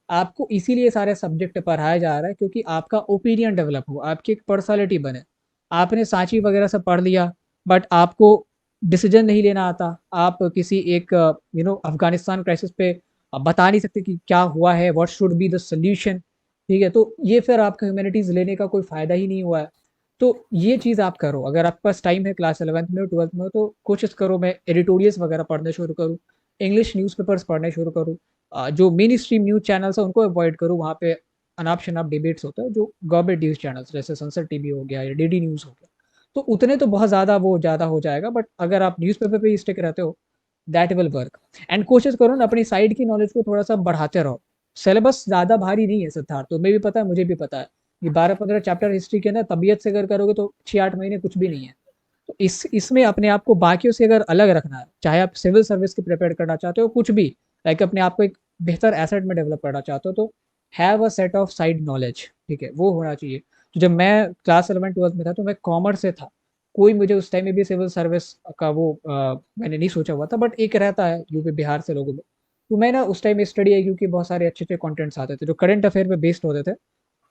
आपको इसीलिए सारे सब्जेक्ट पढ़ाया जा रहा है क्योंकि आपका ओपिनियन डेवलप हो, आपकी एक पर्सनालिटी बने। आपने सांची वगैरह सब पढ़ लिया बट आपको डिसीजन नहीं लेना आता, आप किसी एक अफगानिस्तान क्राइसिस पे बता नहीं सकते कि क्या हुआ है, what should be the solution, ठीक है, तो ये फिर आपका ह्यूमैनिटीज लेने का कोई फायदा ही नहीं हुआ है। तो ये चीज़ आप करो, अगर आपके पास टाइम है क्लास 11th में और 12th में हो, तो कोशिश करो मैं एडिटोरियल्स वगैरह पढ़ने शुरू करूँ, इंग्लिश न्यूज़पेपर्स पढ़ने शुरू करूँ, जो मेन स्ट्रीम न्यूज़ चैनल्स हैं उनको अवॉइड करूँ, वहाँ पे अनाप शनाप डिबेट्स होता है, जो गवर्नमेंट न्यूज़ चैनल्स जैसे सनसद टीवी हो गया या डीडी न्यूज़ हो गया, तो उतने तो बहुत ज़्यादा वो ज़्यादा हो जाएगा, बट अगर आप न्यूज़पेपर पे ही स्टिक रहते हो, दैट विल वर्क। एंड कोशिश करो ना अपनी साइड की नॉलेज को थोड़ा सा बढ़ाते रहो। सिलेबस ज़्यादा भारी नहीं है सिद्धार्थ, तुम्हें भी पता है मुझे भी पता है, ये 12-15 चैप्टर हिस्ट्री के अंदर तबीयत से अगर करोगे तो 6-8 महीने कुछ भी नहीं है। तो इसमें अपने आप को बाकियों से अगर अलग रखना है, चाहे आप सिविल सर्विस की प्रिपेयर करना चाहते हो, कुछ भी, लाइक अपने आप को एक बेहतर एसेट में डेवलप करना चाहते हो, तो have a set of side knowledge, ठीक है, वो होना चाहिए। तो जब मैं क्लास 11 12 में था तो मैं कॉमर्स से था, कोई मुझे उस टाइम में भी सिविल सर्विस का वो मैंने नहीं सोचा हुआ था, बट एक रहता है यूपी बिहार से लोगों में। तो मैं ना उस टाइम स्टडी है क्योंकि बहुत सारे अच्छे अच्छे कंटेंट्स आते थे जो करंट अफेयर पे बेस्ड होते थे,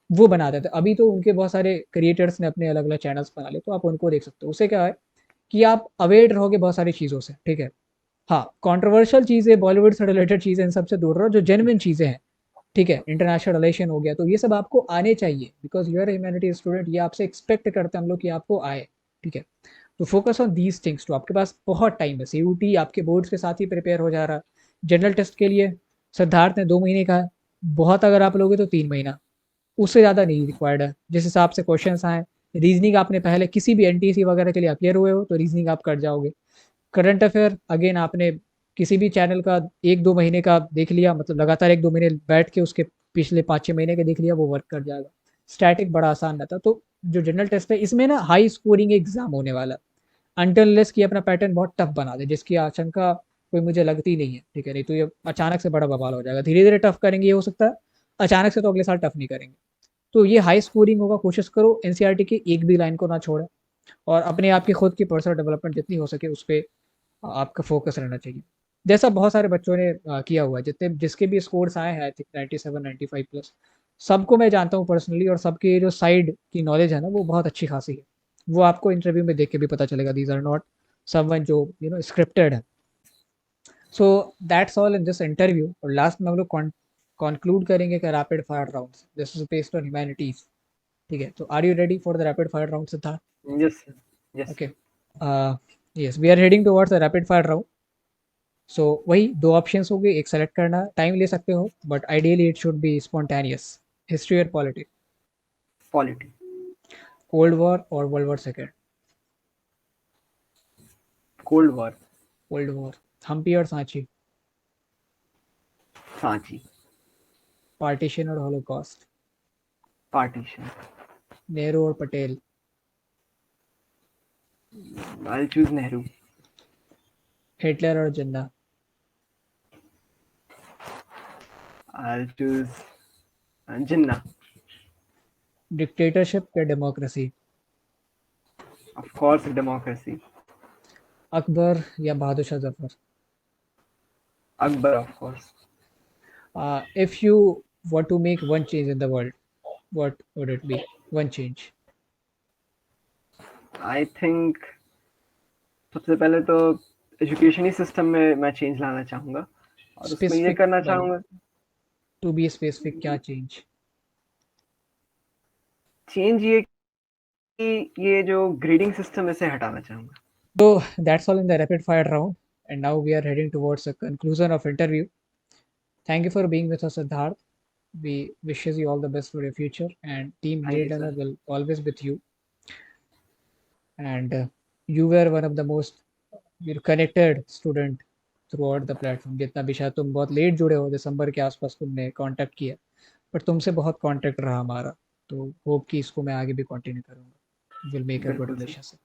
वो बनाते थे। अभी तो उनके बहुत सारे क्रिएटर्स ने अपने अलग अलग चैनल्स बना लिए, तो आप उनको देख सकते हो। उससे क्या है कि आप अवेयर रहोगे बहुत सारी चीज़ों से, ठीक है। हाँ, कंट्रोवर्शियल चीज़ें, बॉलीवुड से रिलेटेड चीज़ें, इन सबसे दूर रहो, जो जेन्युइन चीज़ें हैं, ठीक है, इंटरनेशनल रिलेशन हो गया, तो ये सब आपको आने चाहिए because you are humanity student, ये आपसे एक्सपेक्ट करते हैं हम लोग कि आपको आए, ठीक है। तो फोकस ऑन दीज थिंग्स, तो आपके पास बहुत टाइम है, सीयूटी आपके बोर्ड्स के साथ ही प्रिपेयर हो जा रहा है। जनरल टेस्ट के लिए सिद्धार्थ ने 2 महीने का है, बहुत अगर आप लोगे तो 3 महीना, उससे ज़्यादा नहीं रिक्वायर्ड है जिस हिसाब से क्वेश्चंस आए। रीजनिंग आपने पहले किसी भी एनटीसी वगैरह के लिए अपियर हुए हो तो रीजनिंग आप कर जाओगे। करंट अफेयर अगेन आपने किसी भी चैनल का 1-2 महीने का देख लिया, मतलब लगातार 1-2 महीने बैठ के उसके पिछले 5-6 महीने का देख लिया, वो वर्क कर जाएगा। स्टैटिक बड़ा आसान रहता है। तो जो जनरल टेस्ट है इसमें ना हाई स्कोरिंग एग्जाम होने वाला है, अनटिल अनलेस कि अपना पैटर्न बहुत टफ बना दे, जिसकी आशंका कोई मुझे लगती नहीं है, ठीक है, नहीं तो ये अचानक से बड़ा बवाल हो जाएगा। धीरे धीरे टफ करेंगे ये हो सकता है, अचानक से तो अगले साल टफ नहीं करेंगे। तो ये हाई स्कोरिंग होगा, कोशिश करो एनसीईआरटी की एक भी लाइन को ना छोड़े, और अपने आप की खुद की पर्सनल डेवलपमेंट जितनी हो सके उस पर आपका फोकस रहना चाहिए, जैसा बहुत सारे बच्चों ने किया हुआ है, जितने जिसके भी स्कोर्स आए हैं, आई थिंक 97-95 प्लस, सबको मैं जानता हूँ पर्सनली, और सबकी जो साइड की नॉलेज है ना वो बहुत अच्छी खासी है। वो आपको इंटरव्यू में देख के भी पता चलेगा, दीज आर नॉट समवन जो स्क्रिप्टेड है। So that's all in this interview, और लास्ट में हम लोग कंक्लूड करेंगे कि rapid fire rounds, this is based on humanities, ठीक है। तो are you ready for the rapid fire round Siddharth? Yes sir, yes okay, sir. Yes, we are heading towards a rapid fire round. So वही 2 options होंगे, एक select करना, time ले सकते हो but ideally it should be spontaneous. History और politics? Polity. Cold war और world war second? Cold war. Cold war. Hampi और सांची? सांची। पार्टीशन और हॉलोकॉस्ट? पार्टीशन। नेहरू और Patel? I choose Nehru. Hitler और Jinnah? I choose Jinnah. Dictatorship या democracy? Of course democracy. Akbar या Bahadur Shah Zafar? Akbar of course. If you want to make one change in the world, what would it be? One change. I think सबसे पहले तो education ही system में मैं change लाना चाहूँगा और उसमें ये Specific, करना like चाहूँगा। to be specific, क्या change? चेंज ये कि ये जो ग्रेडिंग सिस्टम इसे हटाना चाहूँगा। So that's all in the rapid fire round, and now we are heading towards a conclusion of interview. Thank you for being with us, Siddharth. We wishes you all the best for your future, and Team thank Blade you Runner sir. will always with you. And you were one of the most connected student throughout the platform. जितना भी शायद तुम बहुत late जुड़े हो, दिसंबर के आसपास तुमने कांटेक्ट किया, पर तुमसे बहुत कांटेक्ट रहा हमारा। तो होप कि इसको मैं आगे भी कंटिन्यू करूँगा। विल मेक अ गुड बिल्कुल सर। रिलेशनशिप।